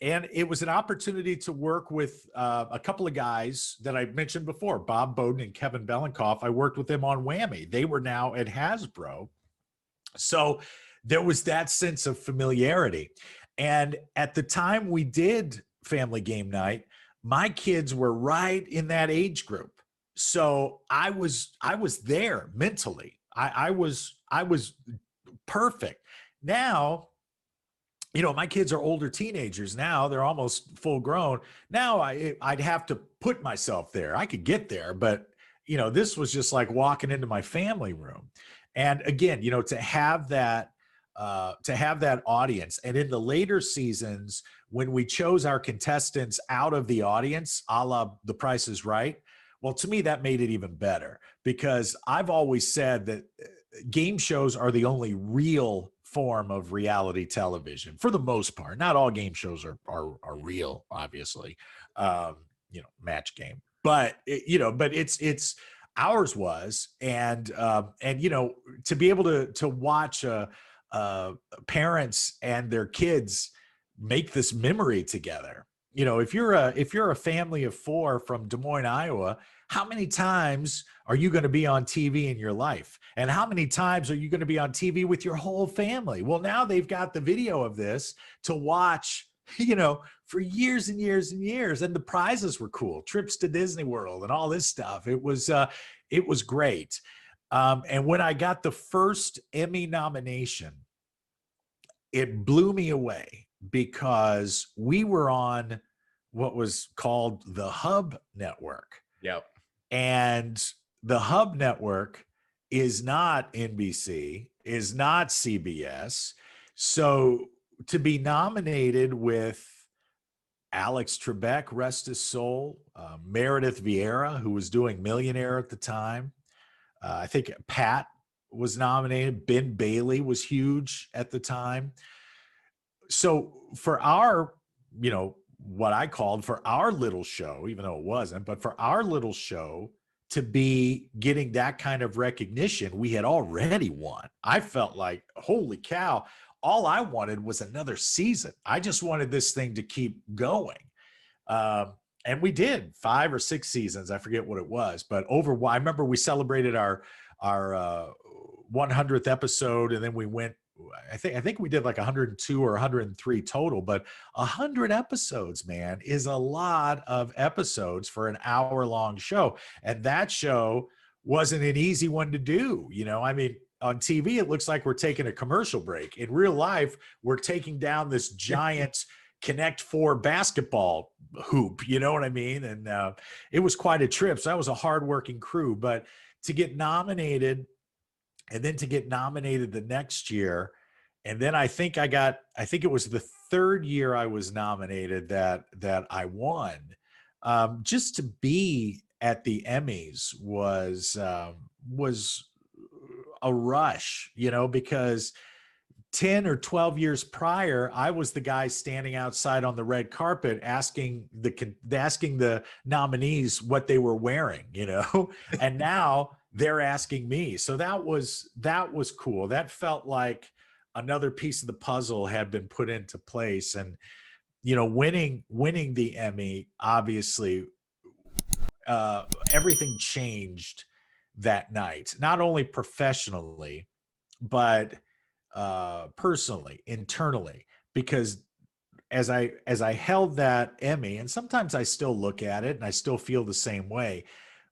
it was an opportunity to work with a couple of guys that I mentioned before, Bob Bowden and Kevin Belenkoff. I worked with them on Whammy. They were now at Hasbro. So there was that sense of familiarity. And at the time we did Family Game Night, my kids were right in that age group. So I was there mentally. I was perfect. Now, my kids are older teenagers now. They're almost full grown. Now I'd have to put myself there. I could get there, but this was just like walking into my family room. And again, to have that audience. And in the later seasons, when we chose our contestants out of the audience, a la The Price is Right, well, to me, that made it even better, because I've always said that game shows are the only real form of reality television for the most part. Not all game shows are real, obviously. Match Game, but it's ours was, and to be able to watch parents and their kids make this memory together. If you're a family of 4 from Des Moines, Iowa, how many times are you going to be on TV in your life? And how many times are you going to be on TV with your whole family? Well, now they've got the video of this to watch, for years and years and years. And the prizes were cool. Trips to Disney World and all this stuff. It was great. And when I got the first Emmy nomination, it blew me away because we were on what was called the Hub Network. Yep. And the Hub Network is not NBC, is not CBS. So to be nominated with Alex Trebek, rest his soul, Meredith Vieira, who was doing Millionaire at the time, I think Pat was nominated, Ben Bailey was huge at the time. So for our, what I called for our little show, even though it wasn't, but for our little show to be getting that kind of recognition, we had already won. I felt like, holy cow, all I wanted was another season. I just wanted this thing to keep going. And we did 5 or 6 seasons. I forget what it was, but I remember we celebrated our 100th episode, and then we went, I think we did like 102 or 103 total, but 100 episodes, man, is a lot of episodes for an hour-long show. And that show wasn't an easy one to do. I mean, on TV, it looks like we're taking a commercial break. In real life, we're taking down this giant Connect 4 basketball hoop, you know what I mean? And it was quite a trip. So that was a hardworking crew. But to get nominated, and then to get nominated the next year, and then I think it was the 3rd year I was nominated that I won. Just to be at the Emmys was a rush, because 10 or 12 years prior, I was the guy standing outside on the red carpet asking the nominees what they were wearing, and now they're asking me. So that was cool. That felt like another piece of the puzzle had been put into place. And, winning the Emmy, obviously, everything changed that night, not only professionally, but personally, internally, because as I held that Emmy, and sometimes I still look at it and I still feel the same way,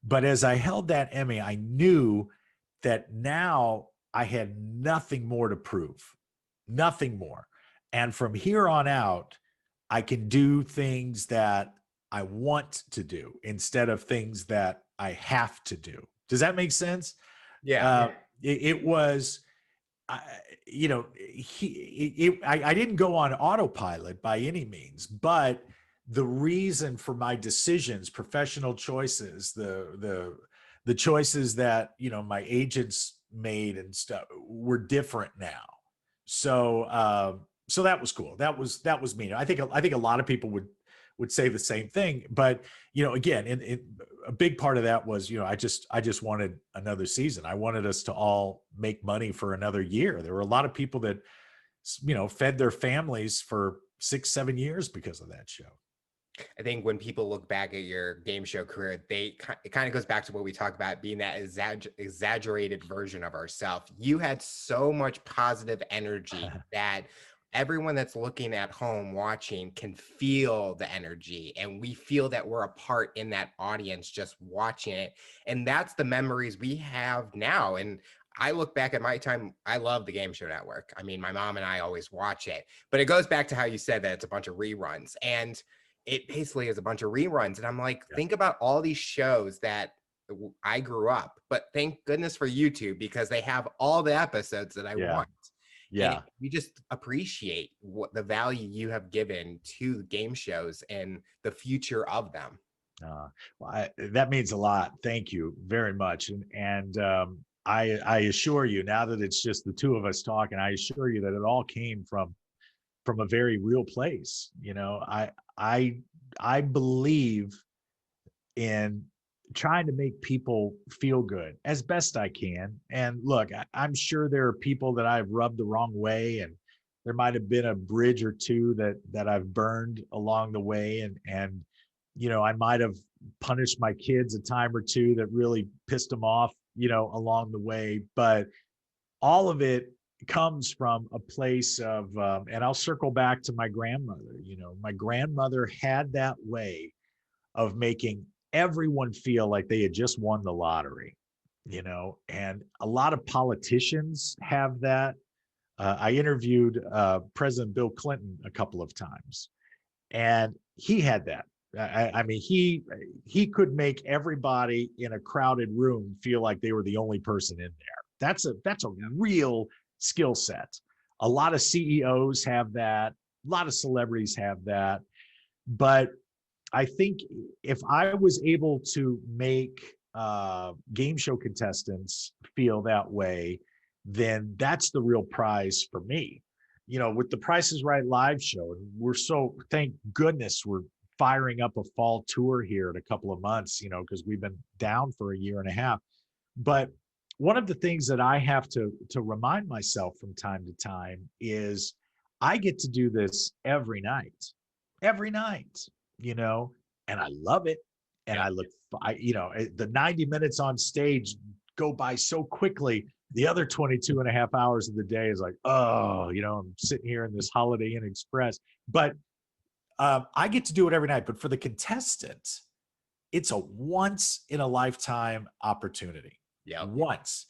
but as I held that Emmy, I knew that now I had nothing more to prove, nothing more. And from here on out, I can do things that I want to do instead of things that I have to do. Does that make sense? Yeah. It was, I didn't go on autopilot by any means, but the reason for my decisions, professional choices, the choices that, my agents made and stuff were different now. So, so that was cool. That was me. I think a lot of people would say the same thing, but again, a big part of that was, I just wanted another season. I wanted us to all make money for another year. There were a lot of people that, fed their families for 6-7 years because of that show. I think when people look back at your game show career, it kind of goes back to what we talked about, being that exaggerated version of ourselves. You had so much positive energy that everyone that's looking at home watching can feel the energy, and we feel that we're a part in that audience just watching it. And that's the memories we have now. And I look back at my time, I love the Game Show Network. I mean, my mom and I always watch it, but it goes back to how you said that it's a bunch of reruns, and it basically is a bunch of reruns. And I'm like, think about all these shows that I grew up, but thank goodness for YouTube, because they have all the episodes that I want. Yeah. And you just appreciate what the value you have given to game shows and the future of them. Well, that means a lot. Thank you very much. And I assure you, now that it's just the two of us talking, I assure you that it all came from a very real place. I believe in trying to make people feel good as best I can. And look, I'm sure there are people that I've rubbed the wrong way, and there might have been a bridge or two that I've burned along the way, and I might have punished my kids a time or two that really pissed them off, along the way. But all of it comes from a place of, and I'll circle back to my grandmother. My grandmother had that way of making everyone feel like they had just won the lottery, and a lot of politicians have that. I interviewed President Bill Clinton a couple of times, and he had that. I mean, he could make everybody in a crowded room feel like they were the only person in there. That's a real skill set. A lot of CEOs have that. A lot of celebrities have that. But I think if I was able to make game show contestants feel that way, then that's the real prize for me. With the Price is Right live show, thank goodness we're firing up a fall tour here in a couple of months, because we've been down for a year and a half. But one of the things that I have to remind myself from time to time is I get to do this every night, and I love it. And the 90 minutes on stage go by so quickly. The other 22 and a half hours of the day is like, oh, I'm sitting here in this Holiday Inn Express. But I get to do it every night. But for the contestants, it's a once in a lifetime opportunity. Yeah. Once.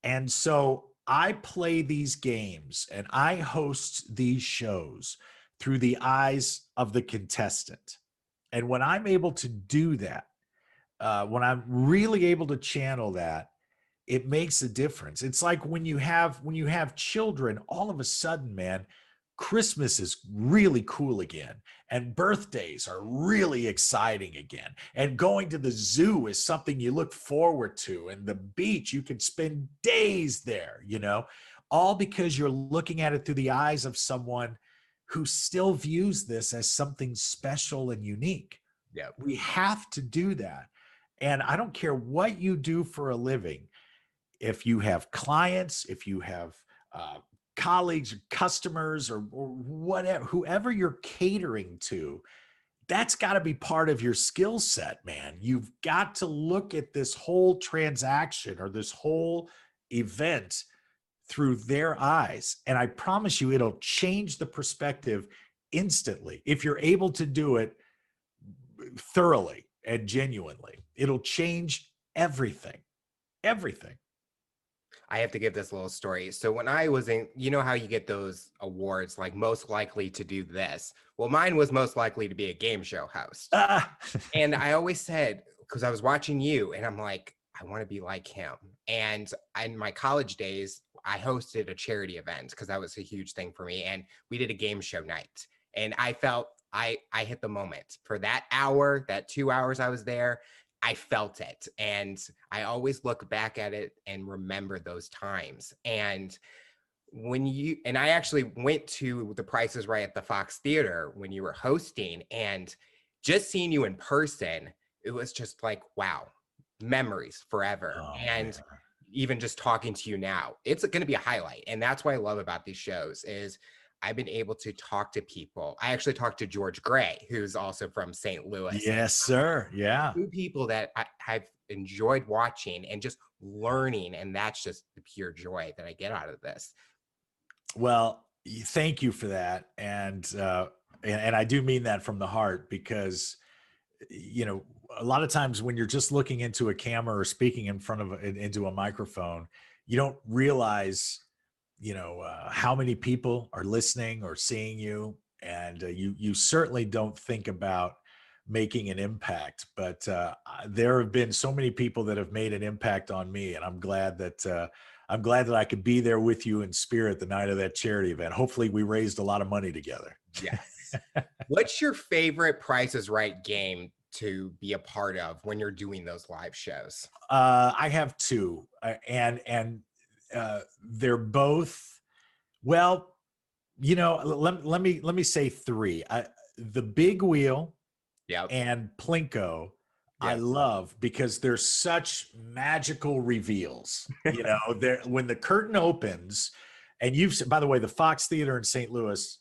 And so I play these games and I host these shows through the eyes of the contestant. And when I'm able to do that, when I'm really able to channel that, it makes a difference. It's like when you have children, all of a sudden, man, Christmas is really cool again, and birthdays are really exciting again, and going to the zoo is something you look forward to, and the beach, you can spend days there, all because you're looking at it through the eyes of someone who still views this as something special and unique. Yeah, we have to do that. And I don't care what you do for a living. If you have clients, if you have colleagues, or customers, or whatever, whoever you're catering to, that's got to be part of your skill set, man. You've got to look at this whole transaction or this whole event through their eyes. And I promise you, it'll change the perspective instantly. If you're able to do it thoroughly and genuinely, it'll change everything. I have to give this little story. So when I was in, how you get those awards, like most likely to do this? Well, mine was most likely to be a game show host. And I always said, because I was watching you and I'm like, I want to be like him. And in my college days, I hosted a charity event because that was a huge thing for me. And we did a game show night. And I felt I hit the moment for that hour, that 2 hours I was there. I felt it. And I always look back at it and remember those times. And I actually went to The Price is Right at the Fox Theater when you were hosting, and just seeing you in person, it was just like, wow, memories forever. And even just talking to you now, it's going to be a highlight. And that's what I love about these shows is I've been able to talk to people. I actually talked to George Gray, who's also from St. Louis. Yes, sir. Yeah. Two people that I've enjoyed watching and just learning. And that's just the pure joy that I get out of this. Well, thank you for that. And I do mean that from the heart, because, a lot of times when you're just looking into a camera or speaking in front of into a microphone, you don't realize how many people are listening or seeing you, and you certainly don't think about making an impact. But there have been so many people that have made an impact on me, and I'm glad that I could be there with you in spirit the night of that charity event. Hopefully, we raised a lot of money together. Yes. What's your favorite Price is Right game to be a part of when you're doing those live shows? I have two, and they're both, well, let me say three. The Big Wheel, Yep. and Plinko I Yes. love because there's such magical reveals. There when the curtain opens, and by the way, the Fox Theater in St. Louis,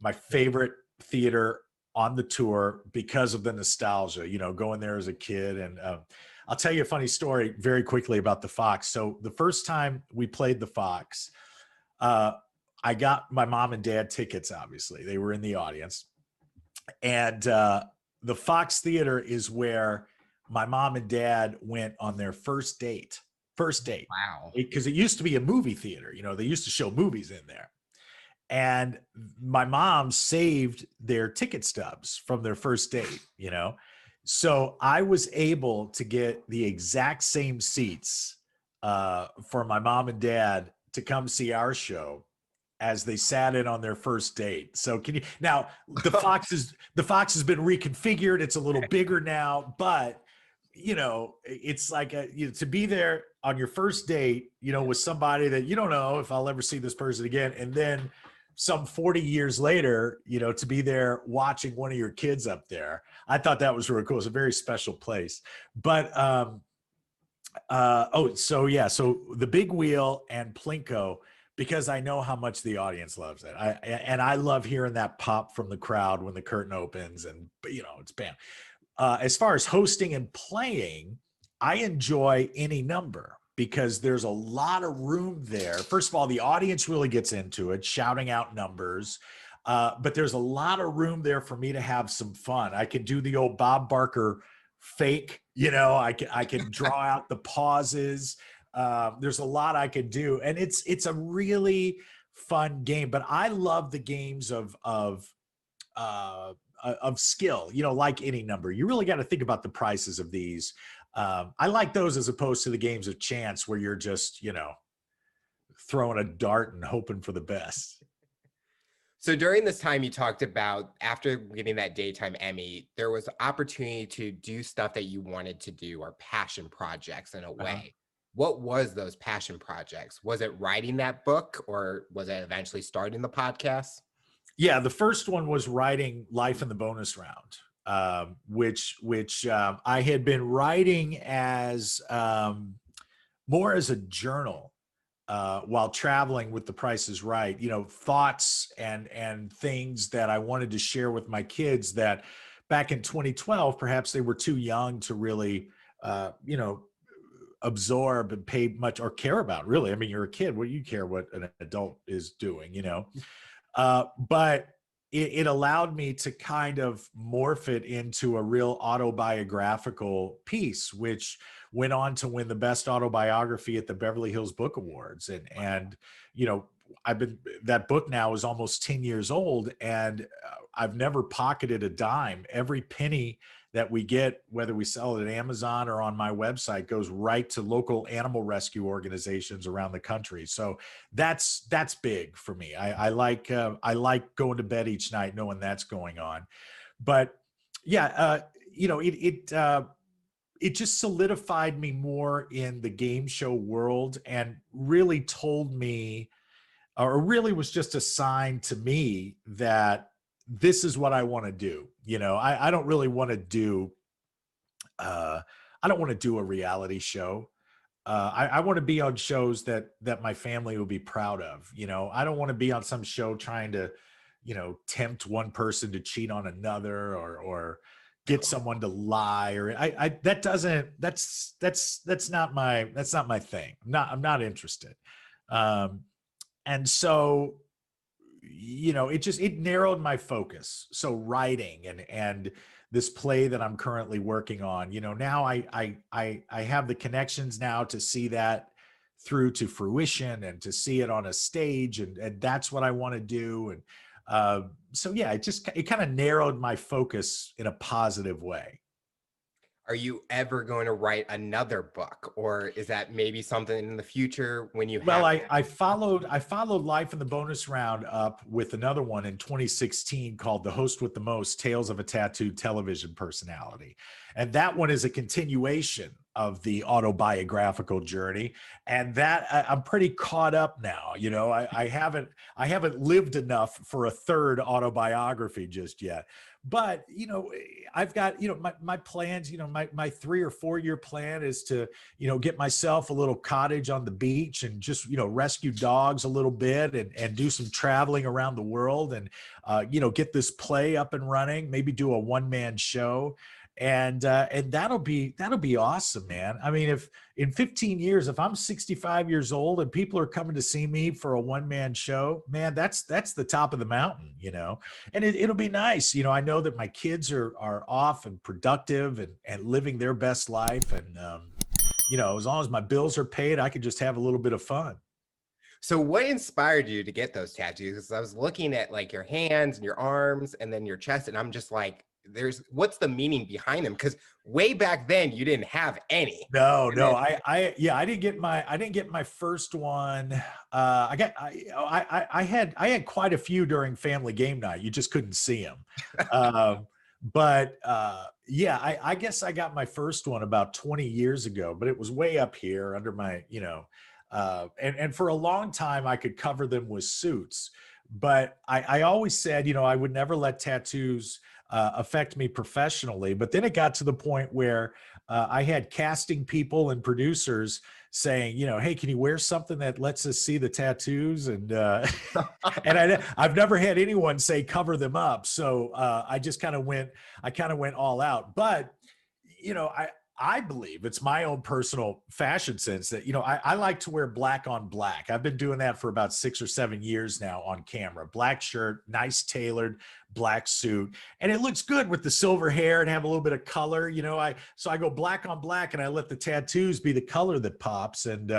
my favorite theater on the tour because of the nostalgia. Going there as a kid, and I'll tell you a funny story very quickly about the Fox. So the first time we played the Fox, I got my mom and dad tickets. Obviously, they were in the audience, and the Fox Theater is where my mom and dad went on their first date. Wow. Because it used to be a movie theater. They used to show movies in there. And my mom saved their ticket stubs from their first date. So I was able to get the exact same seats for my mom and dad to come see our show as they sat in on their first date. So now the Fox has been reconfigured. It's a little bigger now, but it's like to be there on your first date, with somebody that you don't know if I'll ever see this person again. And then some 40 years later, to be there watching one of your kids up there. I thought that was really cool. It's a very special place. But so the Big Wheel and Plinko, because I know how much the audience loves it. I love hearing that pop from the crowd when the curtain opens, and it's bam. As far as hosting and playing, I enjoy any number because there's a lot of room there. First of all, the audience really gets into it, shouting out numbers. But there's a lot of room there for me to have some fun. I can do the old Bob Barker fake, I can draw out the pauses. There's a lot I could do, and it's a really fun game. But I love the games of skill, like any number. You really got to think about the prices of these. I like those as opposed to the games of chance where you're just, throwing a dart and hoping for the best. So during this time, you talked about after getting that daytime Emmy, there was opportunity to do stuff that you wanted to do or passion projects in a way. What was those passion projects? Was it writing that book, or was it eventually starting the podcast? Yeah, the first one was writing Life in the Bonus Round, which I had been writing as more as a journal while traveling with The Price is Right. Thoughts and things that I wanted to share with my kids that back in 2012, perhaps they were too young to really, absorb and pay much or care about. Really, I mean, you're a kid. What do you care what an adult is doing? But it allowed me to kind of morph it into a real autobiographical piece, which went on to win the best autobiography at the Beverly Hills Book Awards. And that book now is almost 10 years old, and I've never pocketed a dime. Every penny that we get, whether we sell it at Amazon or on my website, goes right to local animal rescue organizations around the country. So that's big for me. I like going to bed each night knowing that's going on. But yeah, it just solidified me more in the game show world, and really told me, or really was just a sign to me that this is what I want to do. I don't really want to do, I don't want to do a reality show. I want to be on shows that my family will be proud of. I don't want to be on some show trying to, tempt one person to cheat on another, or get someone to lie, or that's not my thing. I'm not interested. And so, it narrowed my focus. So writing and this play that I'm currently working on, now I have the connections now to see that through to fruition and to see it on a stage. And that's what I want to do. And so, yeah, it kind of narrowed my focus in a positive way. Are you ever going to write another book, or is that maybe something in the future when you Well, have? I followed Life in the Bonus Round up with another one in 2016 called The Host with the Most: Tales of a Tattooed Television Personality. And that one is a continuation of the autobiographical journey. And that I'm pretty caught up now. I haven't lived enough for a third autobiography just yet. but I've got, my plans, my 3 or 4 year plan is to, get myself a little cottage on the beach and just, rescue dogs a little bit and do some traveling around the world and, get this play up and running, maybe do a 1-man show. And that'll be awesome, man. I mean, if in 15 years, if I'm 65 years old and people are coming to see me for a 1-man show, man, that's the top of the mountain, and it'll be nice. I know that my kids are off and productive and living their best life. And, as long as my bills are paid, I could just have a little bit of fun. So what inspired you to get those tattoos? Because I was looking at like your hands and your arms and then your chest, and I'm just like, what's the meaning behind them? Because way back then you didn't have any. No, I didn't get my first one. I had quite a few during family game night. You just couldn't see them. I guess I got my first one about 20 years ago, but it was way up here under my, and for a long time I could cover them with suits, but I always said, I would never let tattoos affect me professionally. But then it got to the point where I had casting people and producers saying, hey, can you wear something that lets us see the tattoos? And and I've never had anyone say cover them up. So I kind of went all out. But I believe it's my own personal fashion sense that, I like to wear black on black. I've been doing that for about 6 or 7 years now on camera. Black shirt, nice tailored black suit. And it looks good with the silver hair and have a little bit of color. So I go black on black and I let the tattoos be the color that pops. And,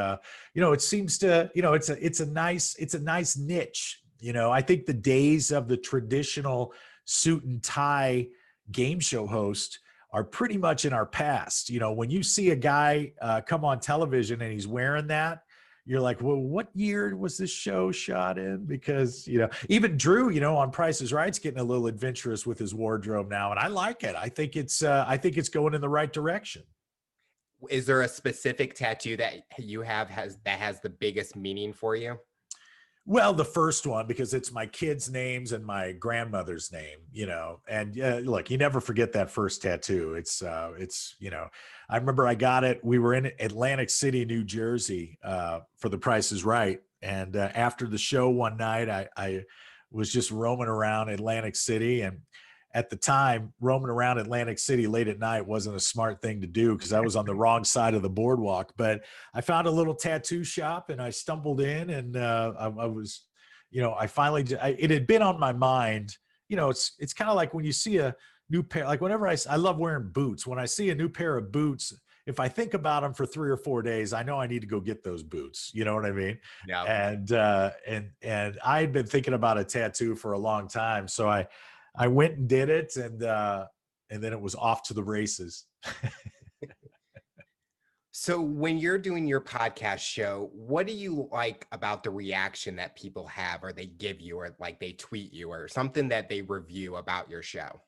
it seems to, it's a nice niche. I think the days of the traditional suit and tie game show host are pretty much in our past. When you see a guy come on television and he's wearing that, you're like, well, what year was this show shot in? Because, even Drew, on Price is Right's getting a little adventurous with his wardrobe now. And I like it. I think it's going in the right direction. Is there a specific tattoo that you have that has the biggest meaning for you? Well, the first one, because it's my kids' names and my grandmother's name, and look, you never forget that first tattoo. It's, I remember I got it. We were in Atlantic City, New Jersey, for The Price is Right. And after the show one night, I was just roaming around Atlantic City. And at the time, roaming around Atlantic City late at night wasn't a smart thing to do because I was on the wrong side of the boardwalk. But I found a little tattoo shop and I stumbled in, and I was, it had been on my mind. It's kind of like when you see a new pair, like whenever I love wearing boots. When I see a new pair of boots, if I think about them for 3 or 4 days, I know I need to go get those boots. You know what I mean? Yeah. And I had been thinking about a tattoo for a long time. So I went and did it, and then it was off to the races. So when you're doing your podcast show, what do you like about the reaction that people have, or they give you, or like they tweet you, or something that they review about your show?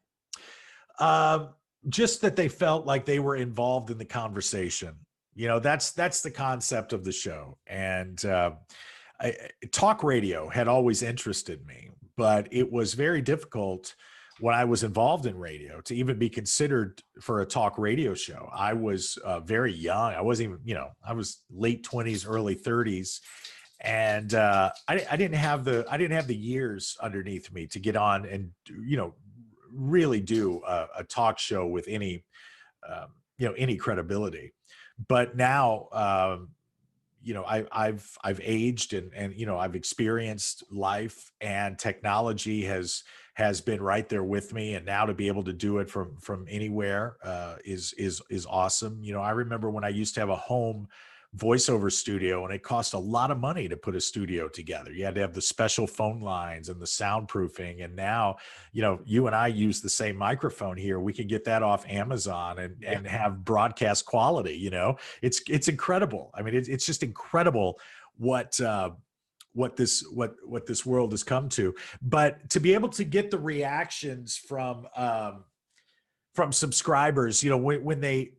Just that they felt like they were involved in the conversation. That's the concept of the show. And talk radio had always interested me, but it was very difficult when I was involved in radio to even be considered for a talk radio show. I was very young. I wasn't even, I was late 20s, early 30s. And I didn't have the years underneath me to get on and, really do a talk show with any credibility. But now, I've aged and I've experienced life, and technology has been right there with me. And now to be able to do it from anywhere is awesome. I remember when I used to have a home voiceover studio, and it cost a lot of money to put a studio together. You had to have the special phone lines and the soundproofing. And now, you and I use the same microphone here. We can get that off Amazon and have broadcast quality. It's incredible. I mean, it's just incredible what this world has come to. But to be able to get the reactions from subscribers, when they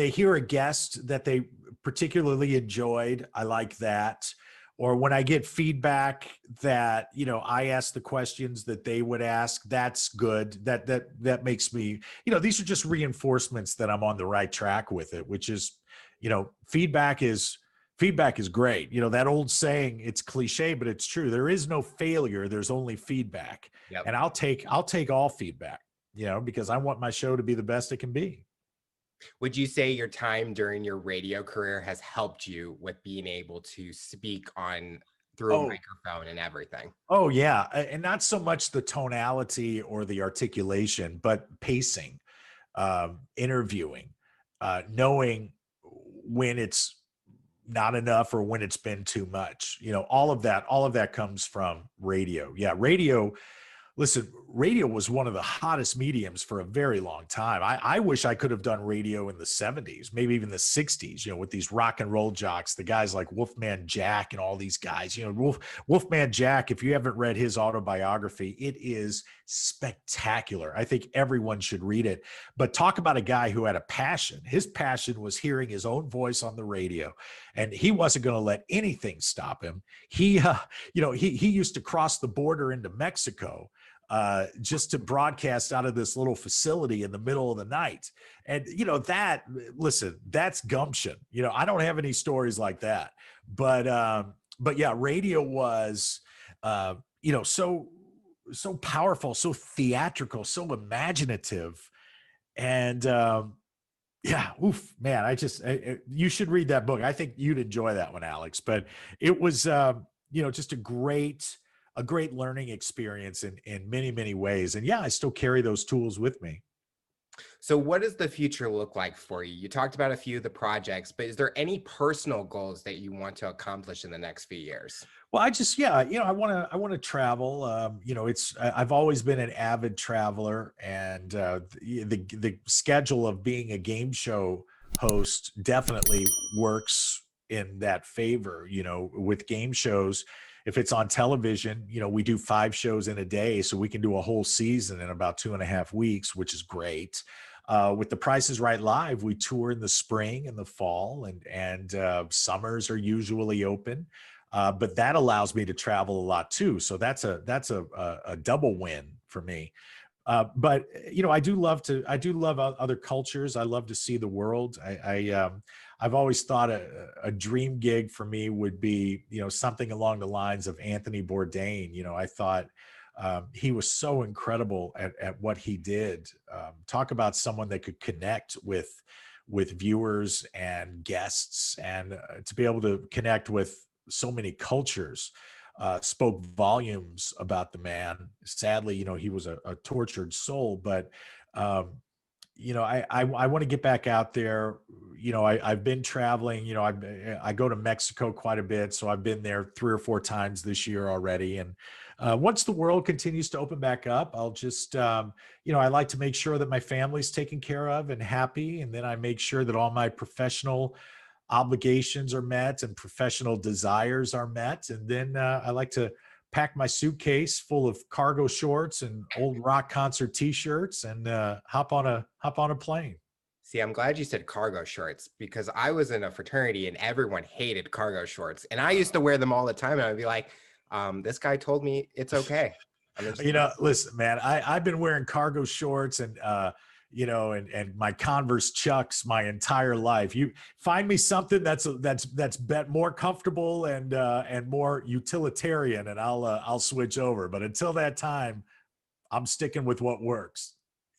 hear a guest that they particularly enjoyed, I like that. or when I get feedback that, I ask the questions that they would ask, that's good. That makes me, these are just reinforcements that I'm on the right track with it, which is, feedback is great. That old saying, it's cliche, but it's true. There is no failure. There's only feedback. Yep. And I'll take all feedback, because I want my show to be the best it can be. Would you say your time during your radio career has helped you with being able to speak on through a Oh, microphone and everything? oh yeah. And not so much the tonality or the articulation, but pacing, interviewing, knowing when it's not enough or when it's been too much. All of that comes from radio. Yeah, listen, radio was one of the hottest mediums for a very long time. I wish I could have done radio in the 70s, maybe even the 60s, with these rock and roll jocks, the guys like Wolfman Jack and all these guys. Wolfman Jack, if you haven't read his autobiography, it is spectacular. I think everyone should read it. But talk about a guy who had a passion. His passion was hearing his own voice on the radio, and he wasn't going to let anything stop him. He used to cross the border into Mexico just to broadcast out of this little facility in the middle of the night. And, that's gumption. I don't have any stories like that, but yeah, radio was, so powerful, so theatrical, so imaginative. And, yeah, oof, man, you should read that book. I think you'd enjoy that one, Alex, but it was, just a great learning experience in many, many ways. And yeah, I still carry those tools with me. So what does the future look like for you? You talked about a few of the projects, but is there any personal goals that you want to accomplish in the next few years? Well, I want to travel. I've always been an avid traveler, and the schedule of being a game show host definitely works in that favor. With game shows, if it's on television, we do 5 shows in a day, so we can do a whole season in about 2.5 weeks, which is great. With The Price is Right Live, we tour in the spring and the fall, and summers are usually open. But that allows me to travel a lot too. So that's a double win for me. But I do love other cultures. I love to see the world. I've always thought a dream gig for me would be, something along the lines of Anthony Bourdain. I thought he was so incredible at what he did. Talk about someone that could connect with viewers and guests, and to be able to connect with so many cultures, spoke volumes about the man. Sadly, he was a tortured soul, but I want to get back out there. I've been traveling. I go to Mexico quite a bit, so I've been there 3 or 4 times this year already. And once the world continues to open back up, I'll just, I like to make sure that my family's taken care of and happy, and then I make sure that all my professional obligations are met and professional desires are met. And then I like to pack my suitcase full of cargo shorts and old rock concert t-shirts and hop on a plane. See, I'm glad you said cargo shorts, because I was in a fraternity and everyone hated cargo shorts. And I used to wear them all the time. And I'd be like, this guy told me it's okay. Listen, man, I've been wearing cargo shorts and and my Converse Chucks my entire life. You find me something that's more comfortable and more utilitarian, and I'll switch over. But until that time, I'm sticking with what works.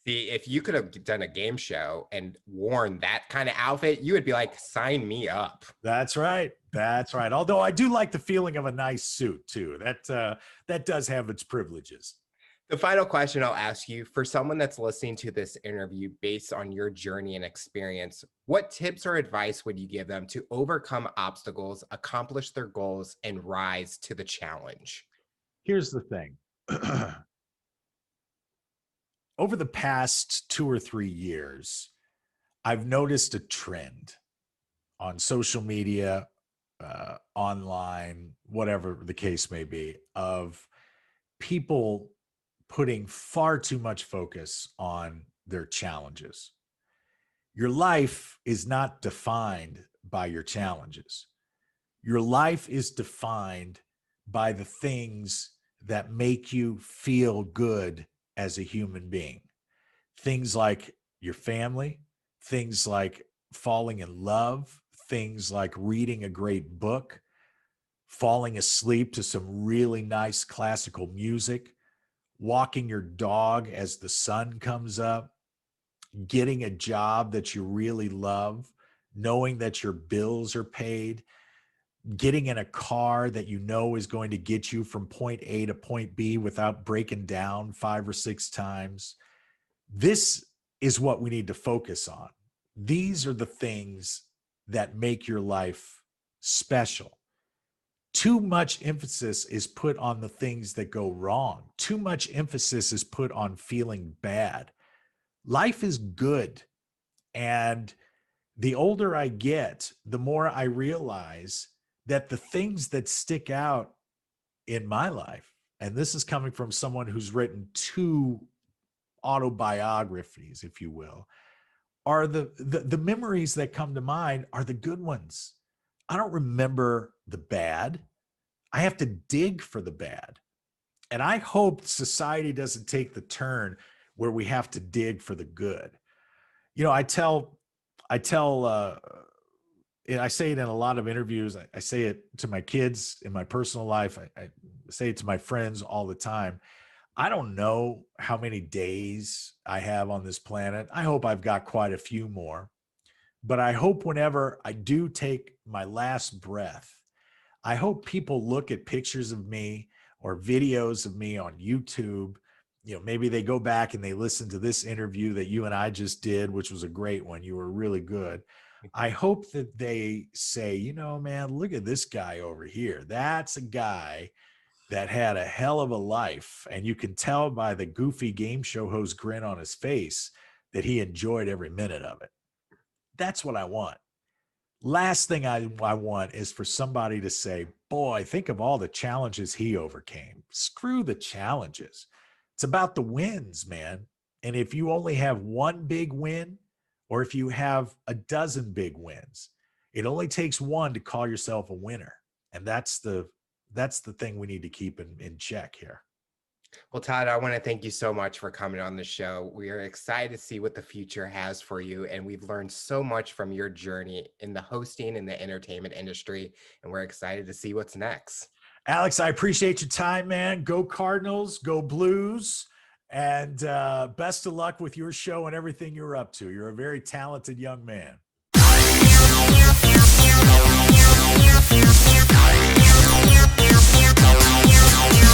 See, if you could have done a game show and worn that kind of outfit, you would be like, sign me up. That's right. That's right. Although I do like the feeling of a nice suit too. That does have its privileges. The final question I'll ask you, for someone that's listening to this interview based on your journey and experience, what tips or advice would you give them to overcome obstacles, accomplish their goals, and rise to the challenge? Here's the thing. Over the past 2 or 3 years, I've noticed a trend on social media, online, whatever the case may be, of people putting far too much focus on their challenges. Your life is not defined by your challenges. Your life is defined by the things that make you feel good as a human being. Things like your family, things like falling in love, things like reading a great book, falling asleep to some really nice classical music, walking your dog as the sun comes up, getting a job that you really love, knowing that your bills are paid, getting in a car that you know is going to get you from point A to point B without breaking down 5 or 6 times. This is what we need to focus on. These are the things that make your life special. Too much emphasis is put on the things that go wrong. Too much emphasis is put on feeling bad. Life is good. And the older I get, the more I realize that the things that stick out in my life, and this is coming from someone who's written 2 autobiographies, if you will, are the memories that come to mind are the good ones. I don't remember the bad. I have to dig for the bad. And I hope society doesn't take the turn where we have to dig for the good. You know, I say it in a lot of interviews. I say it to my kids in my personal life. I say it to my friends all the time. I don't know how many days I have on this planet. I hope I've got quite a few more. But I hope whenever I do take my last breath, I hope people look at pictures of me or videos of me on YouTube. You know, maybe they go back and they listen to this interview that you and I just did, which was a great one. You were really good. I hope that they say, you know, man, look at this guy over here. That's a guy that had a hell of a life. And you can tell by the goofy game show host grin on his face that he enjoyed every minute of it. That's what I want. Last thing I want is for somebody to say, boy, think of all the challenges he overcame. Screw the challenges. It's about the wins, man. And if you only have one big win, or if you have a dozen big wins, it only takes one to call yourself a winner. And that's the thing we need to keep in check here. Well, Todd, I want to thank you so much for coming on the show. We are excited to see what the future has for you. And we've learned so much from your journey in the hosting and the entertainment industry. And we're excited to see what's next. Alex, I appreciate your time, man. Go Cardinals, go Blues. And best of luck with your show and everything you're up to. You're a very talented young man. Yeah.